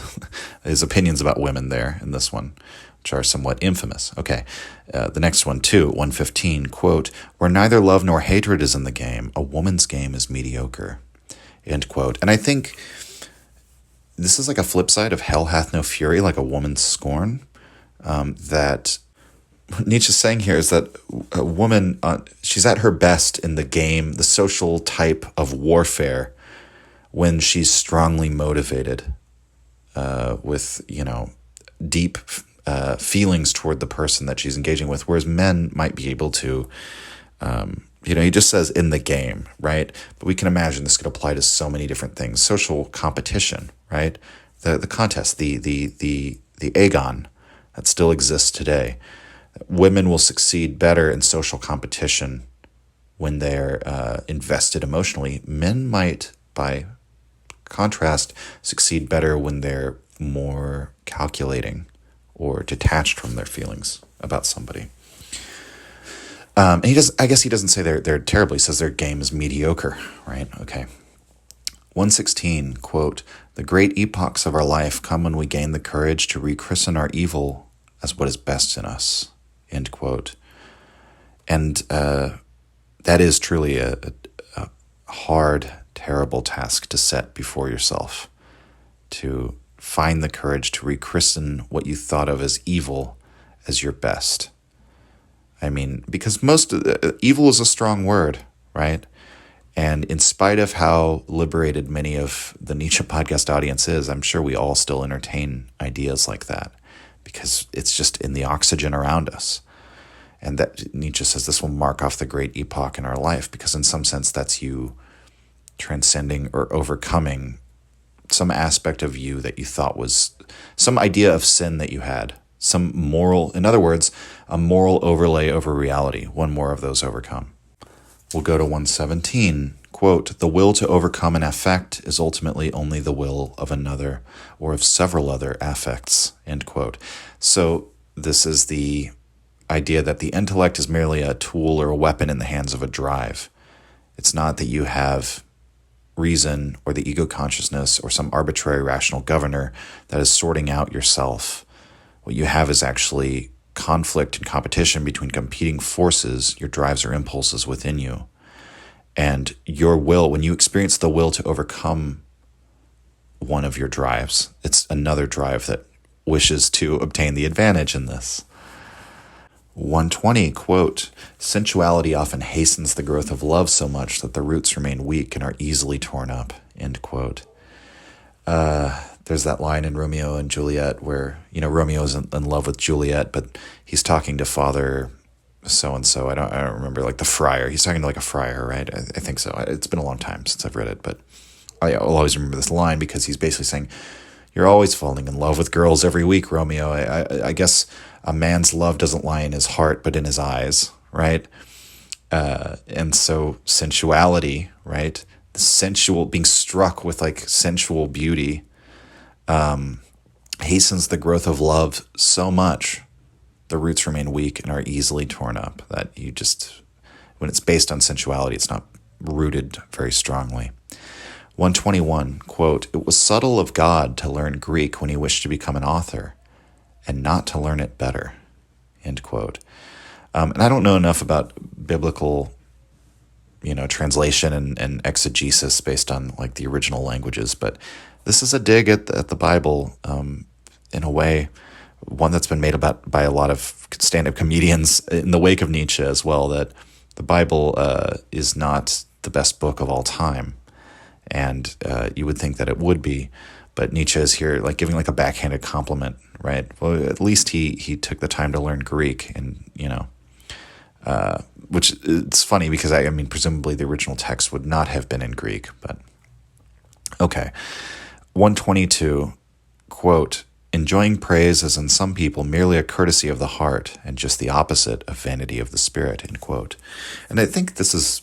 his opinions about women there in this one, which are somewhat infamous. Okay, the next one too, 115, quote, "Where neither love nor hatred is in the game, a woman's game is mediocre," end quote. And I think this is like a flip side of hell hath no fury, like a woman's scorn, that what Nietzsche's saying here is that a woman, she's at her best in the game, the social type of warfare, when she's strongly motivated with, deep feelings toward the person that she's engaging with, whereas men might be able to, he just says in the game, right? But we can imagine this could apply to so many different things. Social competition, right? The contest, the agon that still exists today. Women will succeed better in social competition when they're invested emotionally. Men might, by contrast, succeed better when they're more calculating or detached from their feelings about somebody. And I guess he doesn't say they're terrible. He says their game is mediocre, right? Okay. 116, quote, "The great epochs of our life come when we gain the courage to rechristen our evil as what is best in us," end quote. And that is truly a hard, terrible task to set before yourself, to find the courage to rechristen what you thought of as evil as your best. I mean, because evil is a strong word, right? And in spite of how liberated many of the Nietzsche podcast audience is, I'm sure we all still entertain ideas like that because it's just in the oxygen around us. And that Nietzsche says this will mark off the great epoch in our life because in some sense that's you transcending or overcoming some aspect of you that you thought was some idea of sin that you had, some moral, in other words, a moral overlay over reality, one more of those overcome. We'll go to 117, quote, "The will to overcome an affect is ultimately only the will of another or of several other affects," end quote. So this is the idea that the intellect is merely a tool or a weapon in the hands of a drive. It's not that you have reason or the ego consciousness or some arbitrary rational governor that is sorting out yourself. What you have is actually conflict and competition between competing forces, your drives or impulses within you. And your will, when you experience the will to overcome one of your drives, it's another drive that wishes to obtain the advantage in this. 120, quote, "Sensuality often hastens the growth of love so much that the roots remain weak and are easily torn up," end quote. There's that line in Romeo and Juliet where, Romeo is in love with Juliet, but he's talking to Father so-and-so. I don't remember, like the friar. He's talking to like a friar, right? I think so. It's been a long time since I've read it, but I'll always remember this line because he's basically saying, "You're always falling in love with girls every week, Romeo. I guess a man's love doesn't lie in his heart, but in his eyes," right? And so sensuality, right? The sensual, being struck with like sensual beauty, hastens the growth of love so much, the roots remain weak and are easily torn up. That you just, when it's based on sensuality, it's not rooted very strongly. 121, quote, "It was subtle of God to learn Greek when he wished to become an author, and not to learn it better," end quote. And I don't know enough about biblical, translation and exegesis based on like the original languages, but this is a dig at the Bible, in a way, one that's been made about by a lot of stand-up comedians in the wake of Nietzsche as well, that the Bible is not the best book of all time. And you would think that it would be, but Nietzsche is here like giving like a backhanded compliment, right? Well, at least he took the time to learn Greek, and which it's funny because I mean presumably the original text would not have been in Greek, but okay. 122, quote, "Enjoying praise is in some people merely a courtesy of the heart and just the opposite of vanity of the spirit," end quote. And I think this is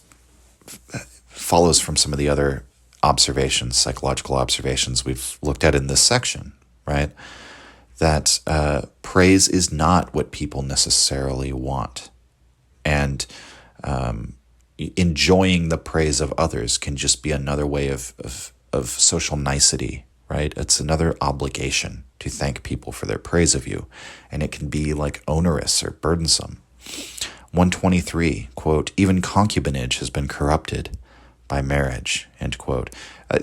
follows from some of the other observations, psychological observations we've looked at in this section, right? That praise is not what people necessarily want. And enjoying the praise of others can just be another way of social nicety, right? It's another obligation to thank people for their praise of you. And it can be like onerous or burdensome. 123, quote, even concubinage has been corrupted by marriage, end quote.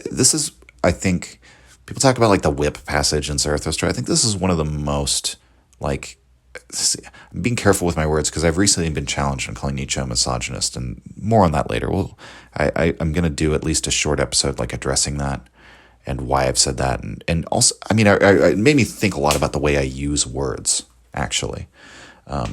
This is, I think, people talk about like the whip passage in Zarathustra. I think this is one of the most, like, I'm being careful with my words because I've recently been challenged on calling Nietzsche a misogynist, and more on that later. I'm going to do at least a short episode like addressing that and why I've said that. And also, I mean, it made me think a lot about the way I use words, actually,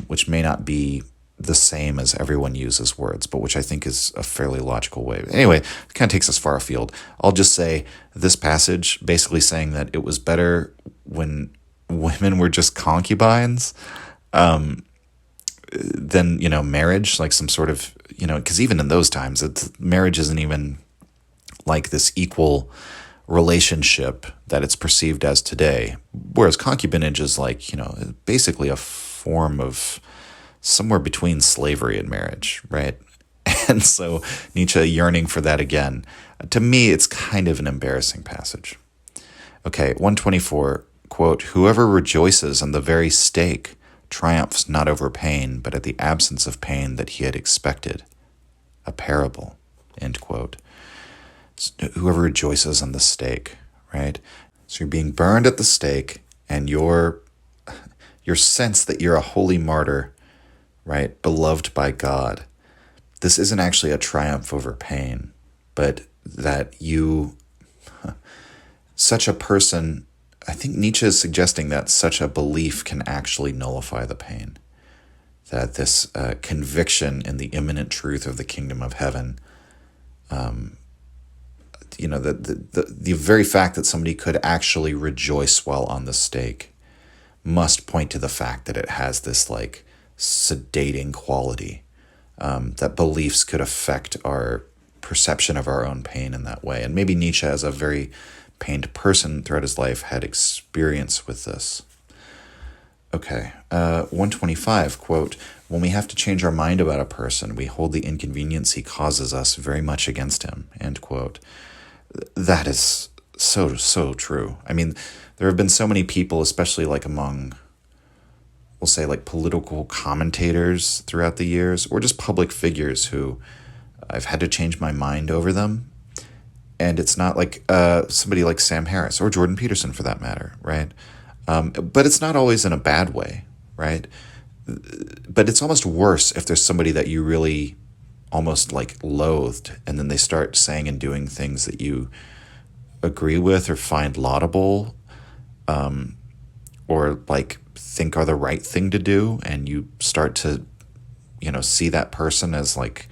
which may not be the same as everyone uses words, but which I think is a fairly logical way. Anyway, it kind of takes us far afield. I'll just say this passage basically saying that it was better when women were just concubines than, marriage, like some sort of, because even in those times, marriage isn't even like this equal relationship that it's perceived as today. Whereas concubinage is like, basically a form of somewhere between slavery and marriage, right? And so Nietzsche yearning for that again. To me, it's kind of an embarrassing passage. Okay, 124, quote, whoever rejoices on the very stake triumphs not over pain, but at the absence of pain that he had expected. A parable, end quote. Whoever rejoices on the stake, right? So you're being burned at the stake, and your sense that you're a holy martyr, right, beloved by God. This isn't actually a triumph over pain, but that such a person, I think Nietzsche is suggesting that such a belief can actually nullify the pain. That this conviction in the imminent truth of the kingdom of heaven, the very fact that somebody could actually rejoice while on the stake must point to the fact that it has this like sedating quality, that beliefs could affect our perception of our own pain in that way. And maybe Nietzsche, as a very pained person throughout his life, had experience with this. Okay, 125, quote, when we have to change our mind about a person, we hold the inconvenience he causes us very much against him, end quote. That is so true. I mean, there have been so many people, especially like among, we'll say like political commentators throughout the years, or just public figures who I've had to change my mind over them. And it's not like somebody like Sam Harris or Jordan Peterson for that matter, right? But it's not always in a bad way, right? But it's almost worse if there's somebody that you really almost like loathed, and then they start saying and doing things that you agree with or find laudable, or like think are the right thing to do, and you start to, see that person as like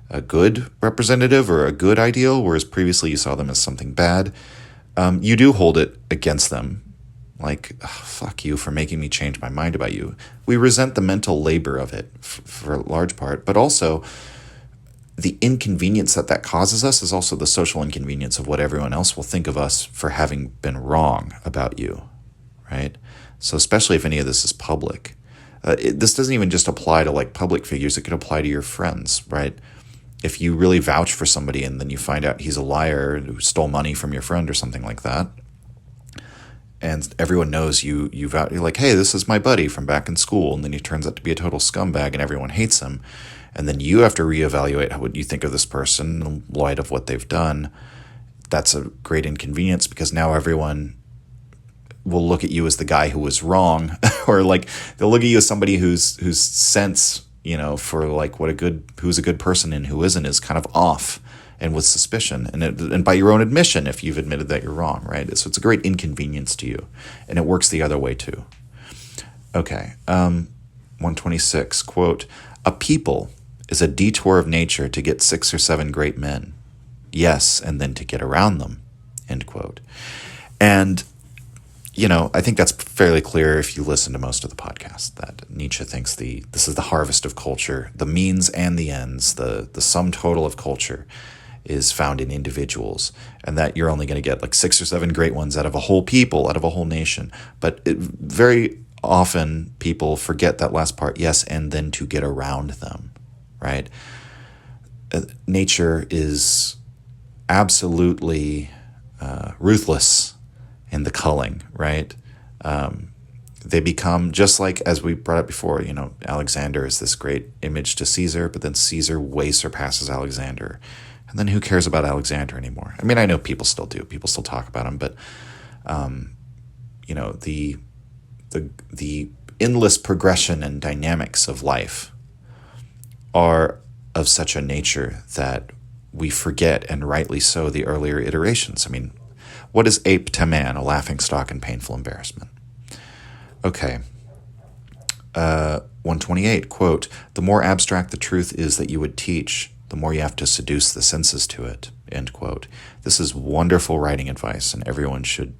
a good representative or a good ideal, whereas previously you saw them as something bad. You do hold it against them. Like, oh, fuck you for making me change my mind about you. We resent the mental labor of it for a large part, but also the inconvenience that causes us is also the social inconvenience of what everyone else will think of us for having been wrong about you, right? So especially if any of this is public. This doesn't even just apply to like public figures. It could apply to your friends, right? If you really vouch for somebody and then you find out he's a liar who stole money from your friend or something like that, and everyone knows you're like, hey, this is my buddy from back in school, and then he turns out to be a total scumbag and everyone hates him, and then you have to reevaluate what you think of this person in light of what they've done. That's a great inconvenience, because now everyone will look at you as the guy who was wrong, or like they'll look at you as somebody whose sense, for like who's a good person and who isn't is kind of off, and with suspicion, and by your own admission, if you've admitted that you're wrong, right? So it's a great inconvenience to you, and it works the other way too. Okay, 126, quote, a people is a detour of nature to get 6 or 7 great men. Yes, and then to get around them, end quote. And, I think that's fairly clear if you listen to most of the podcast, that Nietzsche thinks this is the harvest of culture, the means and the ends, the sum total of culture is found in individuals, and that you're only going to get like 6 or 7 great ones out of a whole people, out of a whole nation. But very often people forget that last part, yes, and then to get around them, right? Nature is absolutely ruthless in the culling, right? They become, just like as we brought up before, Alexander is this great image to Caesar, but then Caesar way surpasses Alexander. And then who cares about Alexander anymore? I mean, I know people still do. People still talk about him, but the endless progression and dynamics of life are of such a nature that we forget, and rightly so, the earlier iterations. I mean, what is ape to man? A laughingstock and painful embarrassment. Okay. 128, quote, "The more abstract the truth is that you would teach, the more you have to seduce the senses to it," end quote. This is wonderful writing advice, and everyone should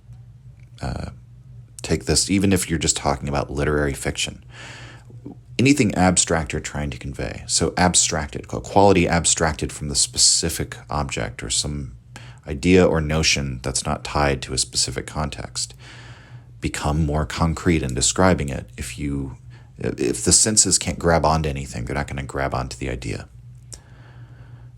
take this, even if you're just talking about literary fiction. Anything abstract you're trying to convey. So abstracted, quality abstracted from the specific object or some idea or notion that's not tied to a specific context. Become more concrete in describing it. If the senses can't grab onto anything, they're not going to grab onto the idea.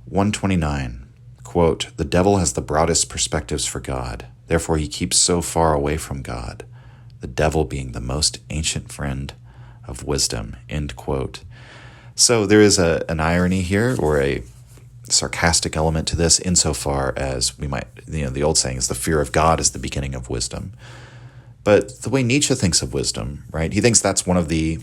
129, quote, "The devil has the broadest perspectives for God. Therefore he keeps so far away from God, the devil being the most ancient friend of wisdom," end quote. So there is an irony here, or a sarcastic element to this, insofar as we might, the old saying is the fear of God is the beginning of wisdom. But the way Nietzsche thinks of wisdom, right, he thinks that's one of the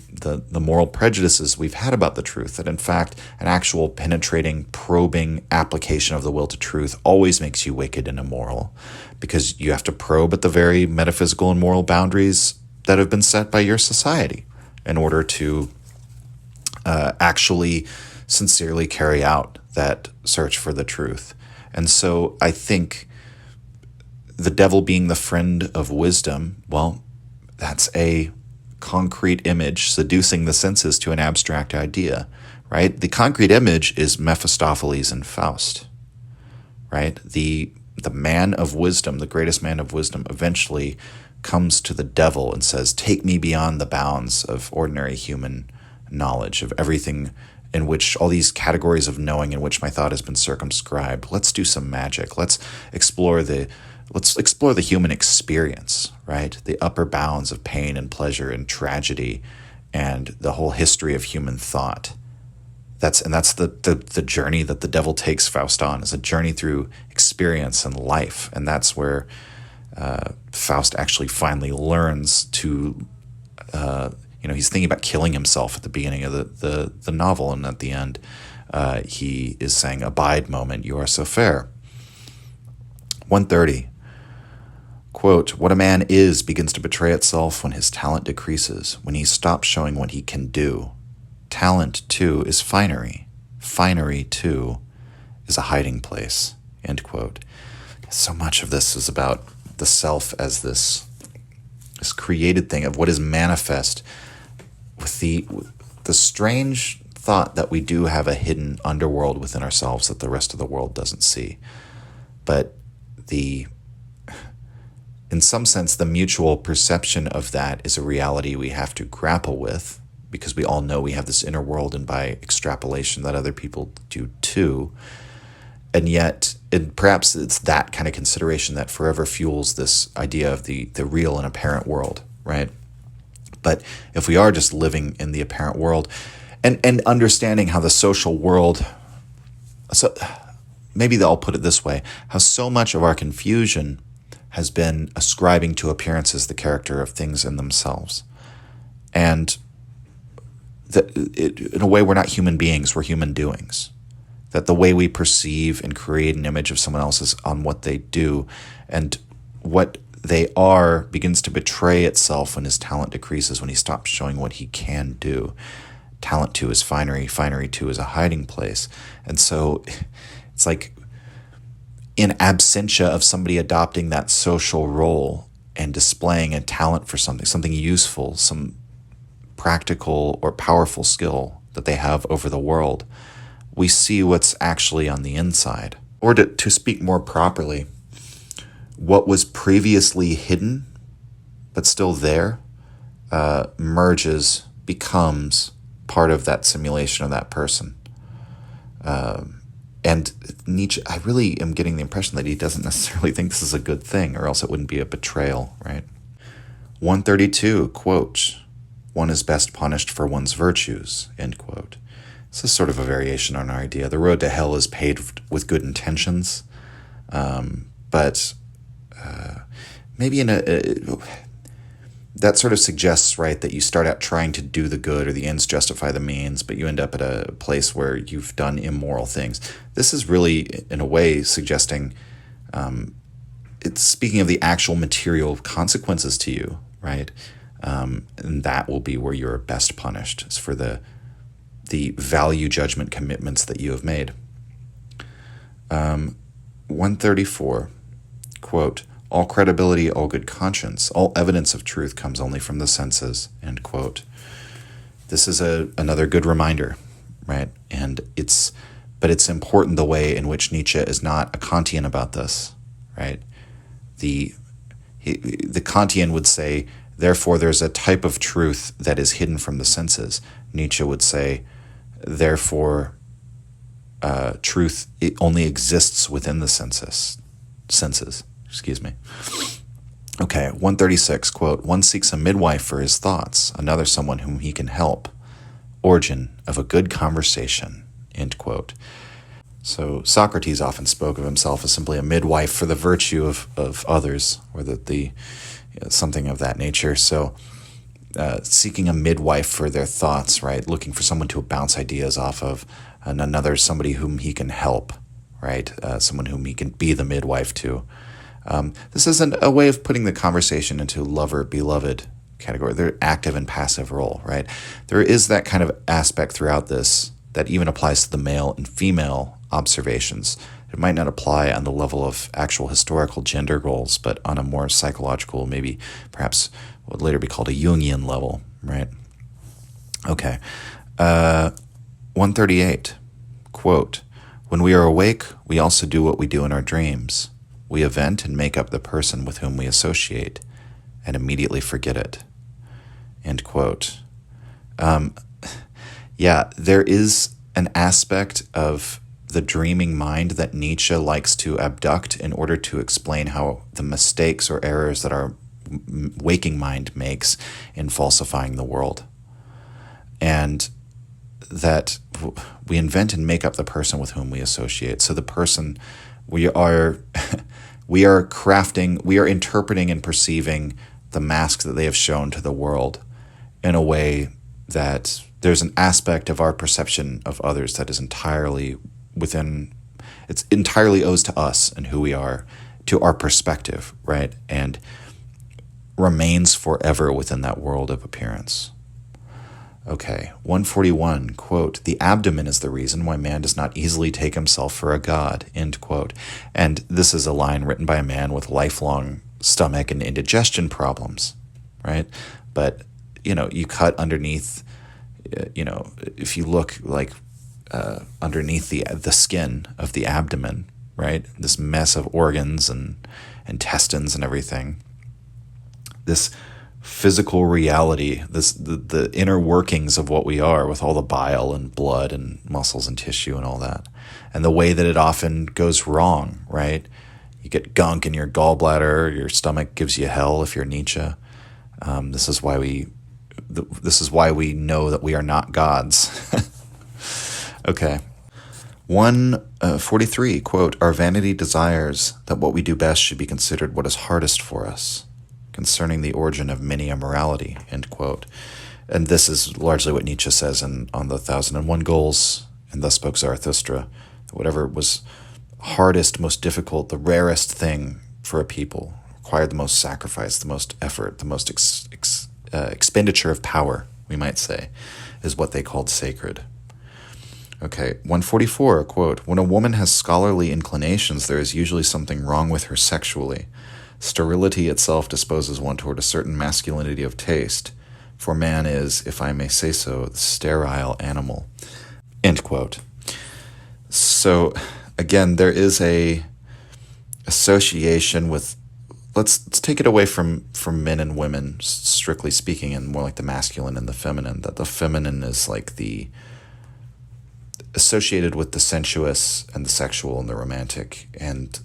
moral prejudices we've had about the truth, that in fact an actual penetrating, probing application of the will to truth always makes you wicked and immoral, because you have to probe at the very metaphysical and moral boundaries that have been set by your society in order to actually sincerely carry out that search for the truth. And so I think the devil being the friend of wisdom, well, that's a concrete image seducing the senses to an abstract idea, right? The concrete image is Mephistopheles and Faust, right? The man of wisdom, the greatest man of wisdom, eventually comes to the devil and says, "Take me beyond the bounds of ordinary human knowledge, of everything in which all these categories of knowing in which my thought has been circumscribed. Let's do some magic. Let's explore the human experience, right? The upper bounds of pain and pleasure and tragedy and the whole history of human thought." That's the journey that the devil takes Faust on, is a journey through experience and life. And that's where Faust actually finally learns to, he's thinking about killing himself at the beginning of the novel, and at the end he is saying, "Abide, moment, you are so fair." 130, quote, "What a man is begins to betray itself when his talent decreases, when he stops showing what he can do. Talent, too, is finery. Finery, too, is a hiding place," end quote. So much of this is about the self as this created thing of what is manifest, with the strange thought that we do have a hidden underworld within ourselves that the rest of the world doesn't see. But in some sense, the mutual perception of that is a reality we have to grapple with, because we all know we have this inner world, and by extrapolation that other people do too. And yet, perhaps it's that kind of consideration that forever fuels this idea of the real and apparent world, right? But if we are just living in the apparent world and understanding how the social world, so maybe I'll put it this way, how so much of our confusion has been ascribing to appearances the character of things in themselves. And in a way, we're not human beings, we're human doings. That the way we perceive and create an image of someone else is on what they do, and what they are begins to betray itself when his talent decreases, when he stops showing what he can do. Talent, too, is finery. Finery, too, is a hiding place. And so it's like, in absentia of somebody adopting that social role and displaying a talent for something useful, some practical or powerful skill that they have over the world, we see what's actually on the inside. Or to speak more properly, what was previously hidden but still there merges, becomes part of that simulation of that person. And Nietzsche, I really am getting the impression that he doesn't necessarily think this is a good thing, or else it wouldn't be a betrayal, right? 132, quote, "One is best punished for one's virtues," end quote. This is sort of a variation on our idea. The road to hell is paved with good intentions, but maybe that sort of suggests, right, that you start out trying to do the good, or the ends justify the means, but you end up at a place where you've done immoral things. This is really, in a way, suggesting, it's speaking of the actual material consequences to you, right? And that will be where you're best punished. It's for the value judgment commitments that you have made. 134, quote, "All credibility, all good conscience, all evidence of truth comes only from the senses," end quote. This is another good reminder, right? And it's important the way in which Nietzsche is not a Kantian about this, right? The Kantian would say, therefore there's a type of truth that is hidden from the senses. Nietzsche would say, therefore truth, it only exists within the senses. Okay, 136, quote, "One seeks a midwife for his thoughts, another someone whom he can help. Origin of a good conversation," end quote. So Socrates often spoke of himself as simply a midwife for the virtue of others, or something of that nature. So seeking a midwife for their thoughts, right? Looking for someone to bounce ideas off of, and another somebody whom he can help, right? Someone whom he can be the midwife to. This isn't a way of putting the conversation into lover-beloved category. They're active and passive role, right? There is that kind of aspect throughout this that even applies to the male and female observations. It might not apply on the level of actual historical gender roles, but on a more psychological, maybe perhaps what would later be called a Jungian level, right? Okay. 138, quote, "When we are awake, we also do what we do in our dreams. We invent and make up the person with whom we associate and immediately forget it," end quote. Yeah, there is an aspect of the dreaming mind that Nietzsche likes to abduct in order to explain how the mistakes or errors that our waking mind makes in falsifying the world. And that we invent and make up the person with whom we associate. So the person we are crafting, we are interpreting and perceiving the mask that they have shown to the world in a way that there's an aspect of our perception of others that is entirely owes to us and who we are, to our perspective, right? And remains forever within that world of appearance. Okay, 141, quote, "The abdomen is the reason why man does not easily take himself for a god," end quote. And this is a line written by a man with lifelong stomach and indigestion problems, right? But, you cut underneath, if you look like underneath the skin of the abdomen, right? This mess of organs and intestines and everything. This physical reality, the inner workings of what we are, with all the bile and blood and muscles and tissue and all that, and the way that it often goes wrong, right? You get gunk in your gallbladder, your stomach gives you hell if you're Nietzsche. This is why we know that we are not gods. Okay. 143, quote, "Our vanity desires that what we do best should be considered what is hardest for us, concerning the origin of many immorality," end quote. And this is largely what Nietzsche says on the 1001 Goals, and thus spoke Zarathustra. Whatever was hardest, most difficult, the rarest thing for a people, required the most sacrifice, the most effort, the most expenditure of power, we might say, is what they called sacred. Okay, 144, quote, "When a woman has scholarly inclinations, there is usually something wrong with her sexually. Sterility itself disposes one toward a certain masculinity of taste, for man is, if I may say so, the sterile animal. End quote. So, again, there is a association with, let's take it away from men and women, strictly speaking, and more like the masculine and the feminine, that the feminine is like the associated with the sensuous and the sexual and the romantic, and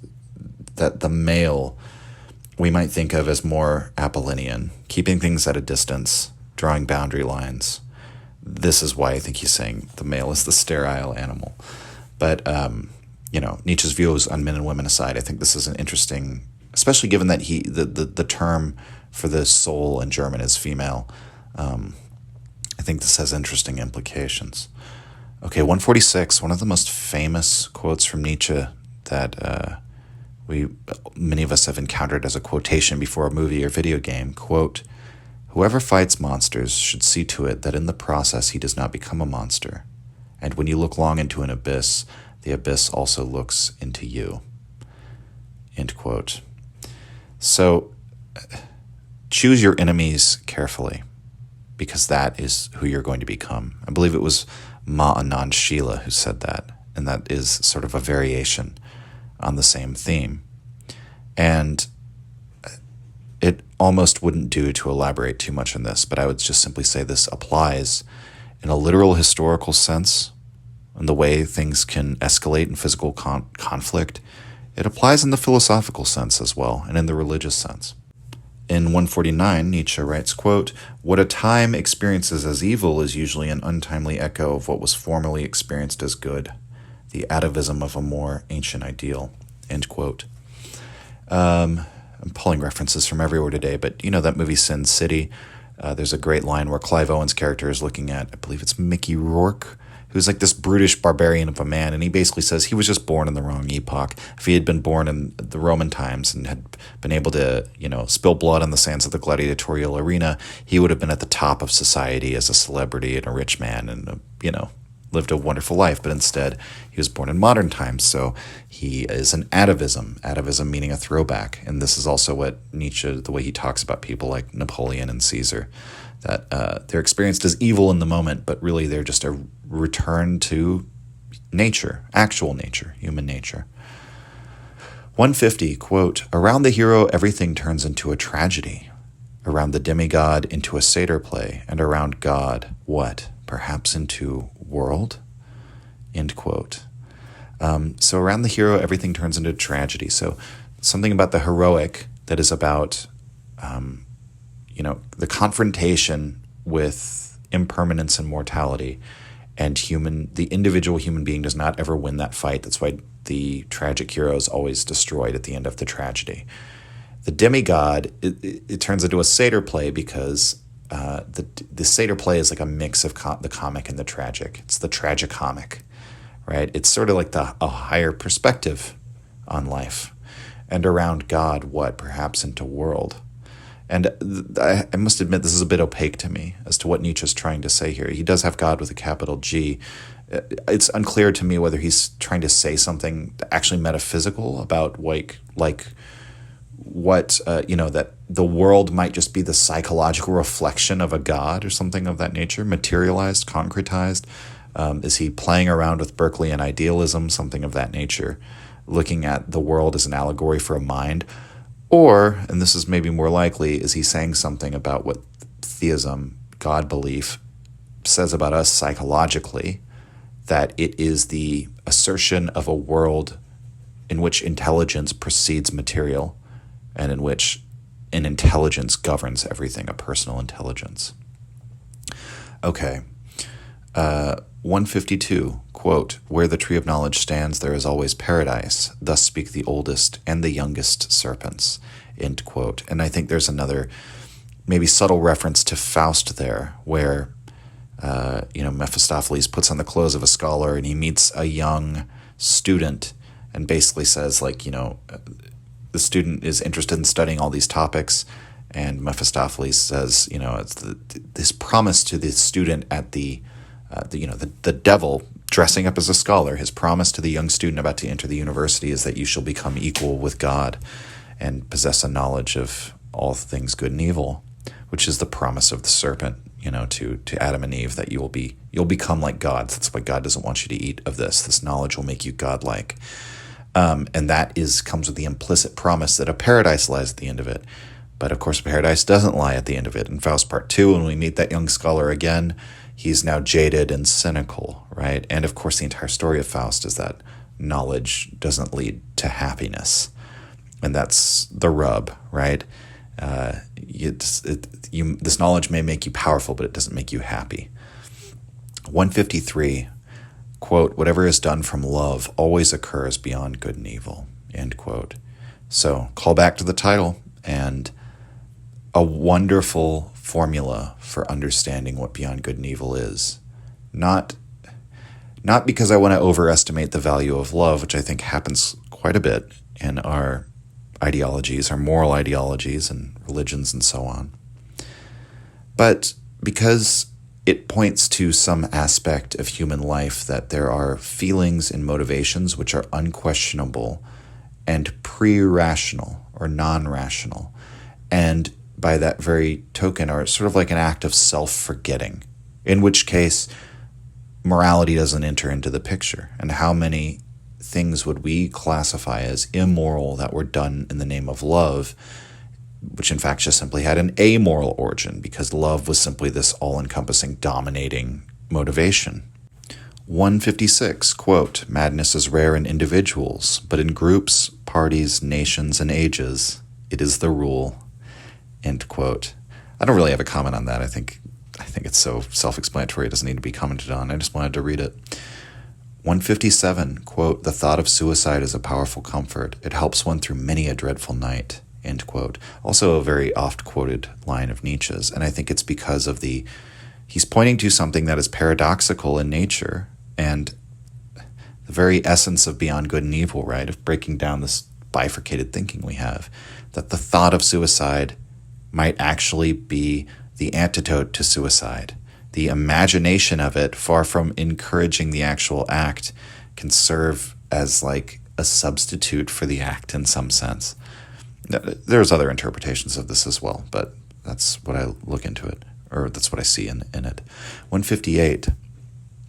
that the male we might think of as more Apollonian, keeping things at a distance, drawing boundary lines. This is why I think he's saying the male is the sterile animal. But, Nietzsche's views on men and women aside, I think this is an interesting, especially given that the term for the soul in German is female. I think this has interesting implications. Okay, 146, one of the most famous quotes from Nietzsche that many of us have encountered as a quotation before a movie or video game. Quote, "Whoever fights monsters should see to it that in the process he does not become a monster. And when you look long into an abyss, the abyss also looks into you." End quote. So choose your enemies carefully, because that is who you're going to become. I believe it was Ma Anand Sheela who said that, and that is sort of a variation on the same theme. And it almost wouldn't do to elaborate too much on this, but I would just simply say this applies in a literal historical sense, in the way things can escalate in physical conflict. It applies in the philosophical sense as well, and in the religious sense. In 149, Nietzsche writes, quote, "What a time experiences as evil is usually an untimely echo of what was formerly experienced as good, the atavism of a more ancient ideal." End quote. I'm pulling references from everywhere today, but that movie Sin City, there's a great line where Clive Owen's character is looking at, I believe it's Mickey Rourke, who's like this brutish barbarian of a man, and he basically says he was just born in the wrong epoch. If he had been born in the Roman times and had been able to, spill blood on the sands of the gladiatorial arena, he would have been at the top of society as a celebrity and a rich man and, lived a wonderful life. But instead, he was born in modern times, so he is an atavism meaning a throwback. And this is also what Nietzsche, the way he talks about people like Napoleon and Caesar, that they're experienced as evil in the moment, but really they're just a return to nature, actual nature, human nature. 150, quote, "Around the hero everything turns into a tragedy, around the demigod into a satyr play, and around God, what? Perhaps into world?" End quote. So around the hero everything turns into tragedy. So something about the heroic that is about the confrontation with impermanence and mortality, and the individual human being does not ever win that fight. That's why the tragic hero is always destroyed at the end of the tragedy. The demigod, it turns into a satyr play because the satyr play is like a mix of the comic and the tragic. It's the tragicomic, right? It's sort of like a higher perspective on life. And around God, what? Perhaps into world. And I must admit, this is a bit opaque to me as to what Nietzsche's trying to say here. He does have God with a capital G. It's unclear to me whether he's trying to say something actually metaphysical about like what, that the world might just be the psychological reflection of a God or something of that nature, materialized, concretized. Is he playing around with Berkeleyan idealism, something of that nature, looking at the world as an allegory for a mind? Or, and this is maybe more likely, is he saying something about what theism, God belief, says about us psychologically, that it is the assertion of a world in which intelligence precedes material, and in which an intelligence governs everything, a personal intelligence. Okay. 152, quote, "Where the tree of knowledge stands, there is always paradise. Thus speak the oldest and the youngest serpents," end quote. And I think there's another maybe subtle reference to Faust there, where, Mephistopheles puts on the clothes of a scholar and he meets a young student and basically says, the student is interested in studying all these topics, and Mephistopheles says, it's this promise to the student at the devil dressing up as a scholar, his promise to the young student about to enter the university is that you shall become equal with God. and possess a knowledge of all things good and evil, which is the promise of the serpent, to Adam and Eve, that you'll become like gods. That's why God doesn't want you to eat of this. This knowledge will make you godlike. And that comes with the implicit promise that a paradise lies at the end of it. But of course, paradise doesn't lie at the end of it. In Faust Part 2, when we meet that young scholar again, he's now jaded and cynical, right? And of course, the entire story of Faust is that knowledge doesn't lead to happiness. And that's the rub, right? This knowledge may make you powerful, but it doesn't make you happy. 153, quote, "Whatever is done from love always occurs beyond good and evil," end quote. So call back to the title, and a wonderful formula for understanding what beyond good and evil is. Not because I want to overestimate the value of love, which I think happens quite a bit in our ideologies, our moral ideologies and religions and so on, but because it points to some aspect of human life that there are feelings and motivations which are unquestionable and pre-rational or non-rational, and by that very token are sort of like an act of self-forgetting, in which case morality doesn't enter into the picture. And how many things would we classify as immoral that were done in the name of love, which in fact just simply had an amoral origin, because love was simply this all-encompassing, dominating motivation. 156, quote, "Madness is rare in individuals, but in groups, parties, nations, and ages, it is the rule," end quote. I don't really have a comment on that. I think it's so self-explanatory it doesn't need to be commented on. I just wanted to read it. 157, quote, "The thought of suicide is a powerful comfort. It helps one through many a dreadful night," end quote. Also a very oft-quoted line of Nietzsche's, and I think it's because of he's pointing to something that is paradoxical in nature, and the very essence of beyond good and evil, right, of breaking down this bifurcated thinking we have, that the thought of suicide might actually be the antidote to suicide. The imagination of it, far from encouraging the actual act, can serve as like a substitute for the act in some sense. There's other interpretations of this as well, but that's what I look into it, or that's what I see in it. 158,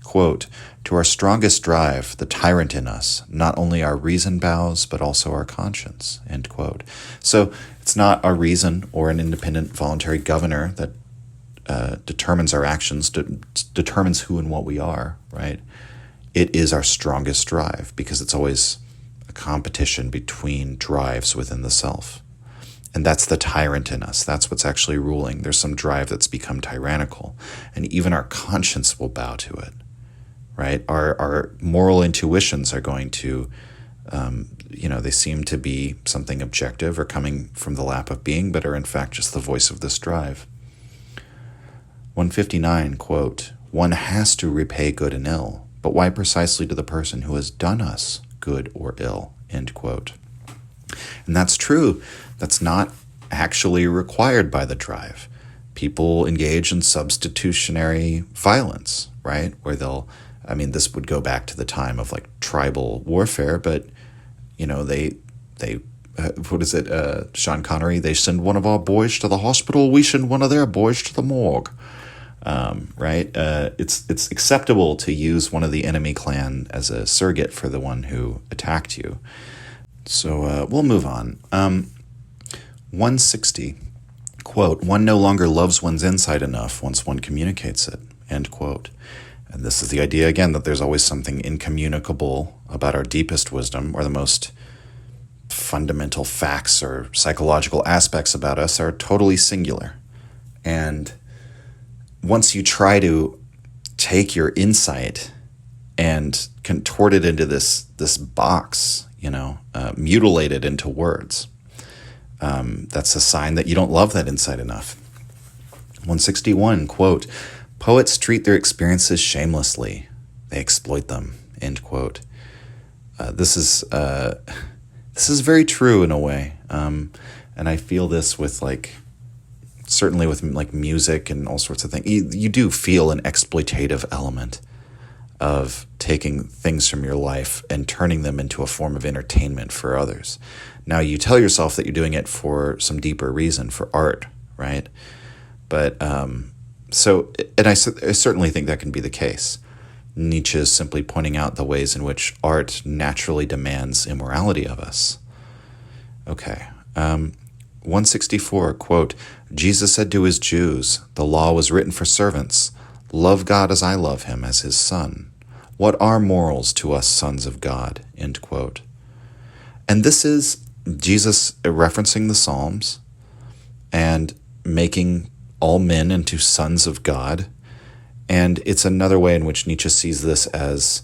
quote, "To our strongest drive, the tyrant in us, not only our reason bows, but also our conscience," end quote. So it's not our reason or an independent voluntary governor that determines our actions, determines who and what we are, right? It is our strongest drive, because it's always a competition between drives within the self. And that's the tyrant in us. That's what's actually ruling. There's some drive that's become tyrannical, and even our conscience will bow to it, right? Our moral intuitions are going to, they seem to be something objective or coming from the lap of being, but are in fact just the voice of this drive. 159, quote, "One has to repay good and ill, but why precisely to the person who has done us good or ill," end quote. And that's true. That's not actually required by the drive. People engage in substitutionary violence, right? Where this would go back to the time of like tribal warfare, but, what is it? Sean Connery, they send one of our boys to the hospital, we send one of their boys to the morgue. Right? It's acceptable to use one of the enemy clan as a surrogate for the one who attacked you. So we'll move on. 160, quote, "One no longer loves one's inside enough once one communicates it," end quote. And this is the idea, again, that there's always something incommunicable about our deepest wisdom, or the most fundamental facts or psychological aspects about us are totally singular. And once you try to take your insight and contort it into this box, mutilate it into words, that's a sign that you don't love that insight enough. 161, quote, "Poets treat their experiences shamelessly. They exploit them," end quote. This is very true in a way, and I feel this with certainly with like music and all sorts of things. You do feel an exploitative element. of taking things from your life and turning them into a form of entertainment for others. Now, you tell yourself that you're doing it for some deeper reason, for art, right? But I certainly think that can be the case. Nietzsche is simply pointing out the ways in which art naturally demands immorality of us. Okay. 164, quote, Jesus said to his Jews, the law was written for servants. Love God as I love him, as his son. What are morals to us sons of God? End quote. And this is Jesus referencing the Psalms and making all men into sons of God. And it's another way in which Nietzsche sees this as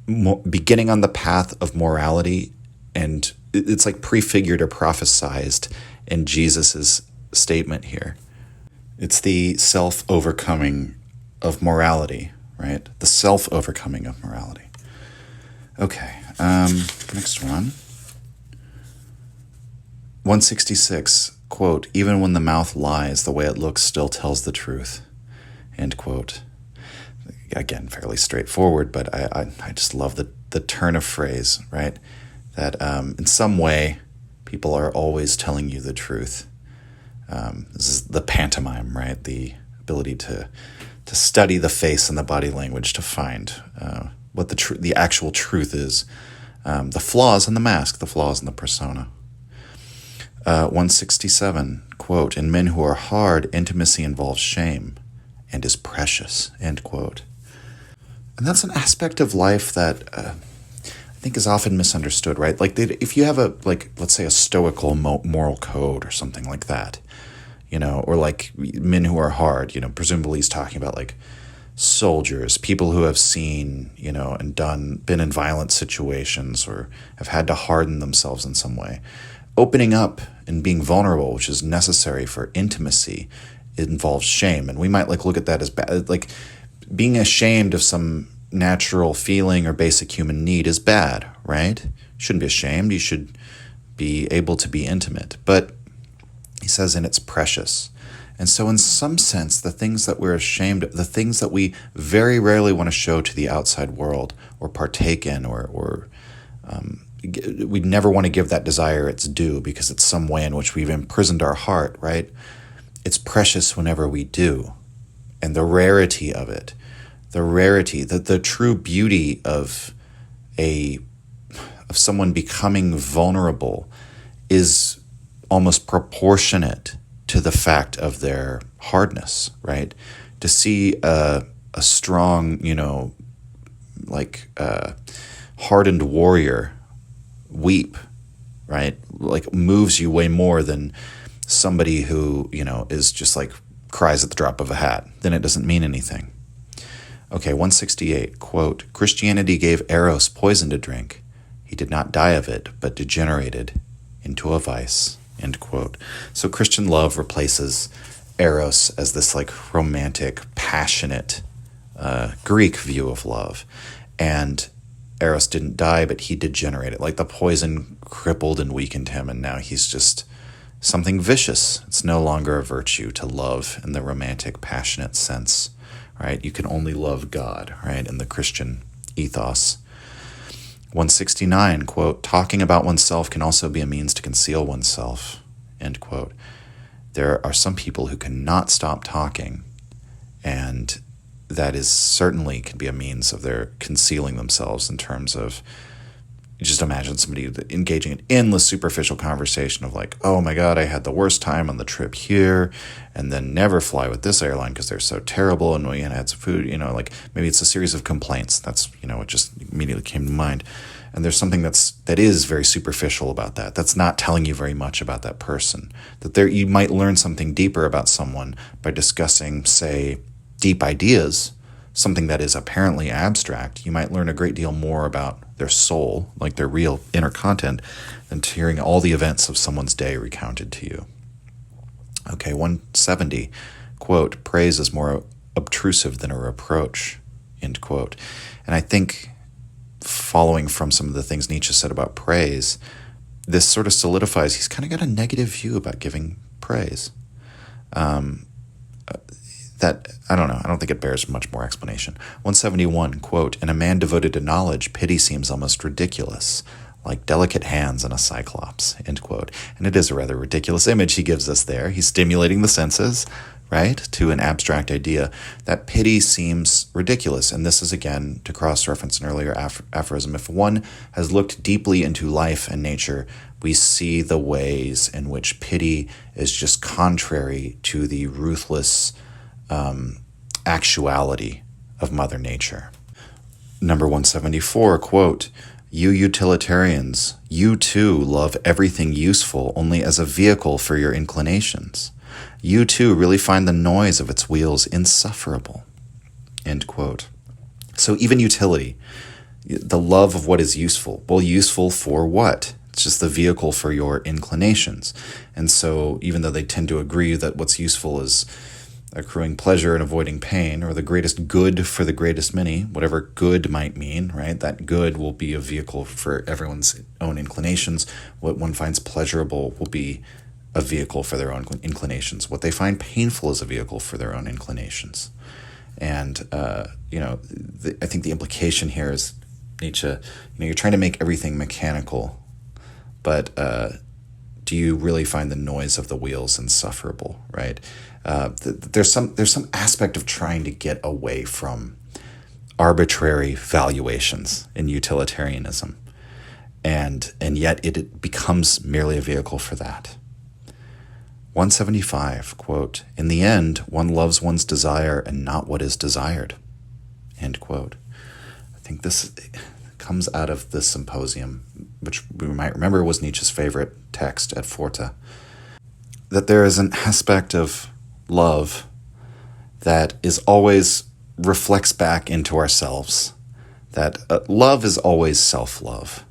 beginning on the path of morality, and it's like prefigured or prophesized in Jesus's statement here. It's the self-overcoming of morality, right? The self-overcoming of morality. Okay, next one. 166, quote, even when the mouth lies, the way it looks still tells the truth, end quote. Again, fairly straightforward, but I just love the turn of phrase, right? That in some way, people are always telling you the truth. This is the pantomime, right? The ability to study the face and the body language to find what the actual truth is. The flaws in the mask, the flaws in the persona. 167, quote, in men who are hard, intimacy involves shame and is precious, end quote. And that's an aspect of life that I think is often misunderstood, right? Like if you have let's say a stoical moral code or something like that, or like men who are hard, presumably he's talking about like soldiers, people who have seen, and been in violent situations or have had to harden themselves in some way. Opening up and being vulnerable, which is necessary for intimacy, it involves shame. And we might look at that as bad. Like being ashamed of some natural feeling or basic human need is bad, right? You shouldn't be ashamed. You should be able to be intimate. But he says, and it's precious. And so in some sense, the things that we're ashamed of, the things that we very rarely want to show to the outside world or partake in or we never want to give that desire its due because it's some way in which we've imprisoned our heart, right? It's precious whenever we do. And the rarity of it, the true beauty of someone becoming vulnerable is almost proportionate to the fact of their hardness, right? To see a strong, hardened warrior weep, right? Like moves you way more than somebody who, is just like cries at the drop of a hat. Then it doesn't mean anything. Okay, 168, quote, Christianity gave Eros poison to drink. He did not die of it, but degenerated into a vice, end quote. So Christian love replaces Eros as this like romantic, passionate Greek view of love. And Eros didn't die, but he degenerated. Like the poison crippled and weakened him, and now he's just something vicious. It's no longer a virtue to love in the romantic, passionate sense, right? You can only love God, right, in the Christian ethos. 169, quote, talking about oneself can also be a means to conceal oneself, end quote. There are some people who cannot stop talking, and that is certainly can be a means of their concealing themselves in terms of, just imagine somebody engaging in endless superficial conversation of like, oh my God, I had the worst time on the trip here, and then never fly with this airline because they're so terrible, and we had some food, like maybe it's a series of complaints. That's, what just immediately came to mind. And there's something that is very superficial about that. That's not telling you very much about that person. That you might learn something deeper about someone by discussing, say, deep ideas, something that is apparently abstract. You might learn a great deal more about their soul, like their real inner content, than hearing all the events of someone's day recounted to you. Okay, 170, quote, praise is more obtrusive than a reproach, end quote. And I think following from some of the things Nietzsche said about praise, this sort of solidifies he's kind of got a negative view about giving praise. that, I don't know, I don't think it bears much more explanation. 171, quote, "In a man devoted to knowledge, pity seems almost ridiculous, like delicate hands in a cyclops," end quote. And it is a rather ridiculous image he gives us there. He's stimulating the senses, right, to an abstract idea. That pity seems ridiculous. And this is, again, to cross-reference an earlier aphorism. If one has looked deeply into life and nature, we see the ways in which pity is just contrary to the ruthless actuality of Mother Nature. Number 174, quote, "You utilitarians, you too love everything useful only as a vehicle for your inclinations. You too really find the noise of its wheels insufferable," end quote. So even utility, the love of what is useful. Well, useful for what? It's just the vehicle for your inclinations. And so even though they tend to agree that what's useful is accruing pleasure and avoiding pain, or the greatest good for the greatest many, whatever good might mean, right? That good will be a vehicle for everyone's own inclinations. What one finds pleasurable will be a vehicle for their own inclinations. What they find painful is a vehicle for their own inclinations. And, I think the implication here is Nietzsche, you're trying to make everything mechanical, but do you really find the noise of the wheels insufferable, right? There's some aspect of trying to get away from arbitrary valuations in utilitarianism, and yet it becomes merely a vehicle for that. 175, quote, "In the end, one loves one's desire and not what is desired," end quote. I think this comes out of the Symposium, which we might remember was Nietzsche's favorite text at Forte, that there is an aspect of love that is always reflects back into ourselves, that love is always self-love,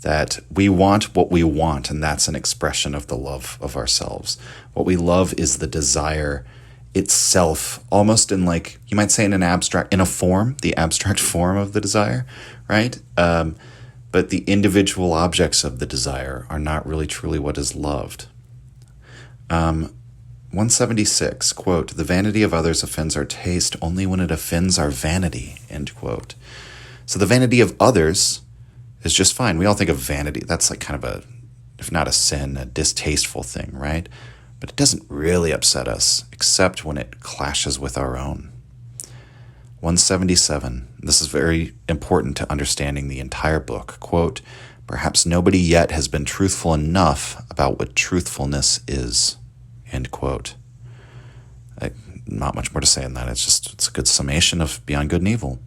that we want what we want, and that's an expression of the love of ourselves. What we love is the desire itself, almost in, like, you might say in a form, the abstract form of the desire, right? But the individual objects of the desire are not really truly what is loved. 176, quote, "The vanity of others offends our taste only when it offends our vanity," end quote. So the vanity of others is just fine. We all think of vanity. That's like kind of a, if not a sin, a distasteful thing, right? But it doesn't really upset us, except when it clashes with our own. 177, this is very important to understanding the entire book, quote, "Perhaps nobody yet has been truthful enough about what truthfulness is," end quote. Not much more to say on that. It's a good summation of Beyond Good and Evil.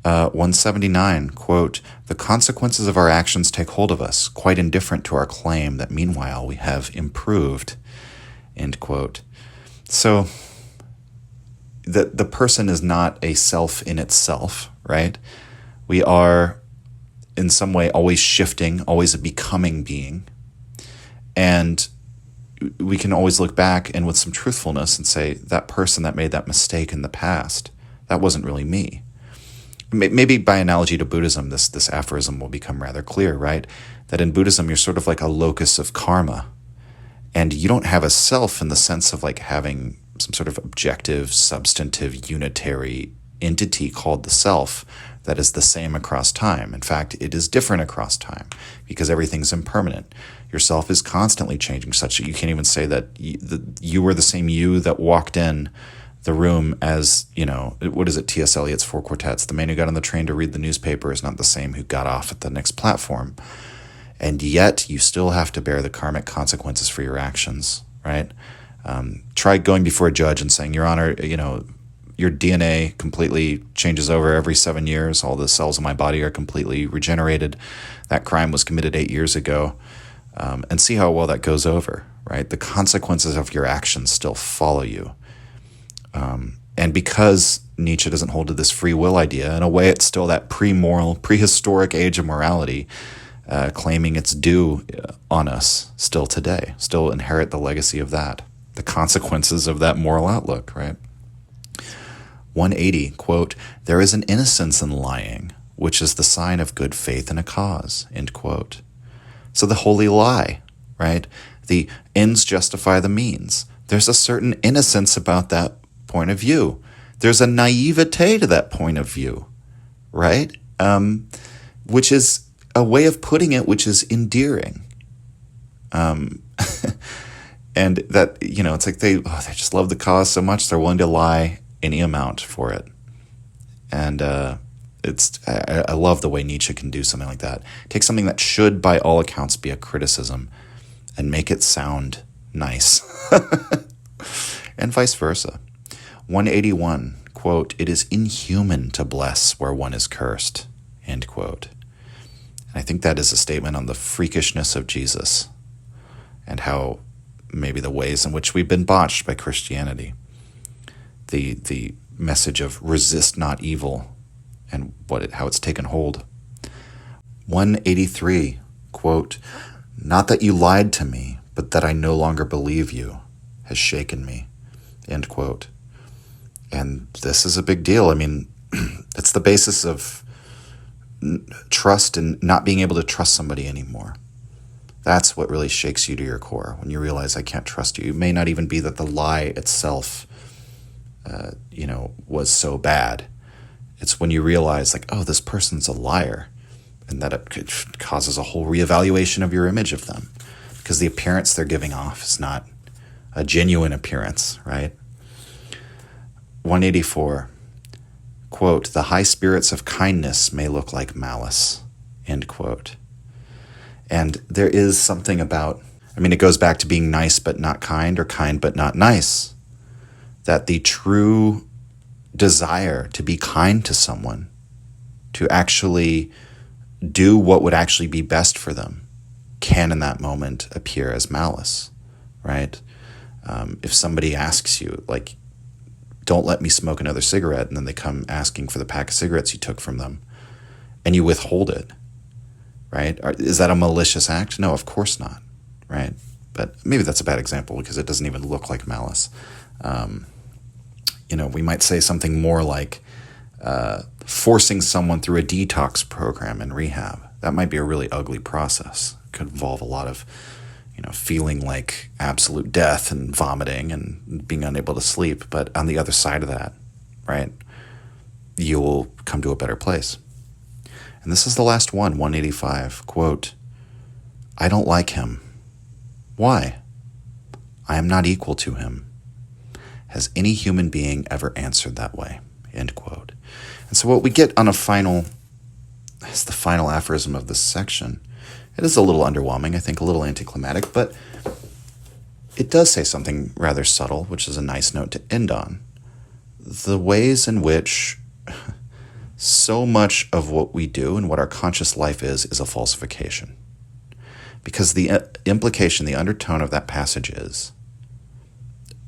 179, quote, "The consequences of our actions take hold of us, quite indifferent to our claim that meanwhile we have improved," end quote. So the person is not a self in itself, right? We are in some way always shifting, always a becoming being. And we can always look back and with some truthfulness and say, that person that made that mistake in the past, that wasn't really me. Maybe by analogy to Buddhism, this aphorism will become rather clear, right? That in Buddhism, you're sort of like a locus of karma. And you don't have a self in the sense of like having some sort of objective, substantive, unitary entity called the self that is the same across time. In fact, it is different across time because everything's impermanent. Your self is constantly changing such that you can't even say that you were the same you that walked in the room as, what is it, T.S. Eliot's Four Quartets? The man who got on the train to read the newspaper is not the same who got off at the next platform. And yet you still have to bear the karmic consequences for your actions, right? Try going before a judge and saying, Your Honor, your DNA completely changes over every 7 years. All the cells in my body are completely regenerated. That crime was committed 8 years ago. And see how well that goes over, right? The consequences of your actions still follow you. And because Nietzsche doesn't hold to this free will idea, in a way it's still that pre-moral, prehistoric age of morality, claiming its due on us still today, still inherit the legacy of that, the consequences of that moral outlook, right? 180, quote, "There is an innocence in lying, which is the sign of good faith in a cause," end quote. So the holy lie, right? The ends justify the means. There's a certain innocence about that point of view. There's a naivete to that point of view, right? Which is a way of putting it which is endearing. And that, it's like they just love the cause so much they're willing to lie any amount for it. And I love the way Nietzsche can do something like that. Take something that should, by all accounts, be a criticism and make it sound nice. And vice versa. 181, quote, "It is inhuman to bless where one is cursed," end quote. And I think that is a statement on the freakishness of Jesus and how maybe the ways in which we've been botched by Christianity. The message of resist not evil and how it's taken hold. 183, quote, "Not that you lied to me, but that I no longer believe you has shaken me," end quote. And this is a big deal. I mean, it's the basis of trust and not being able to trust somebody anymore. That's what really shakes you to your core, when you realize I can't trust you. It may not even be that the lie itself, was so bad. It's when you realize, like, oh, this person's a liar, and that it causes a whole reevaluation of your image of them, because the appearance they're giving off is not a genuine appearance, right? 184, quote, "The high spirits of kindness may look like malice," end quote. And there is something about, it goes back to being nice but not kind, or kind but not nice. That the true desire to be kind to someone, to actually do what would actually be best for them, can in that moment appear as malice, right? If somebody asks you, like, don't let me smoke another cigarette, and then they come asking for the pack of cigarettes you took from them, and you withhold it, right? Is that a malicious act? No, of course not, right? But maybe that's a bad example because it doesn't even look like malice. We might say something more like forcing someone through a detox program in rehab. That might be a really ugly process. It could involve a lot of, feeling like absolute death and vomiting and being unable to sleep. But on the other side of that, right, you will come to a better place. And this is the last one, 185, quote, "I don't like him. Why? I am not equal to him. Has any human being ever answered that way?" End quote. And so what we get on the final aphorism of this section, it is a little underwhelming, I think a little anticlimactic, but it does say something rather subtle, which is a nice note to end on. The ways in which so much of what we do and what our conscious life is a falsification. Because the implication, the undertone of that passage is,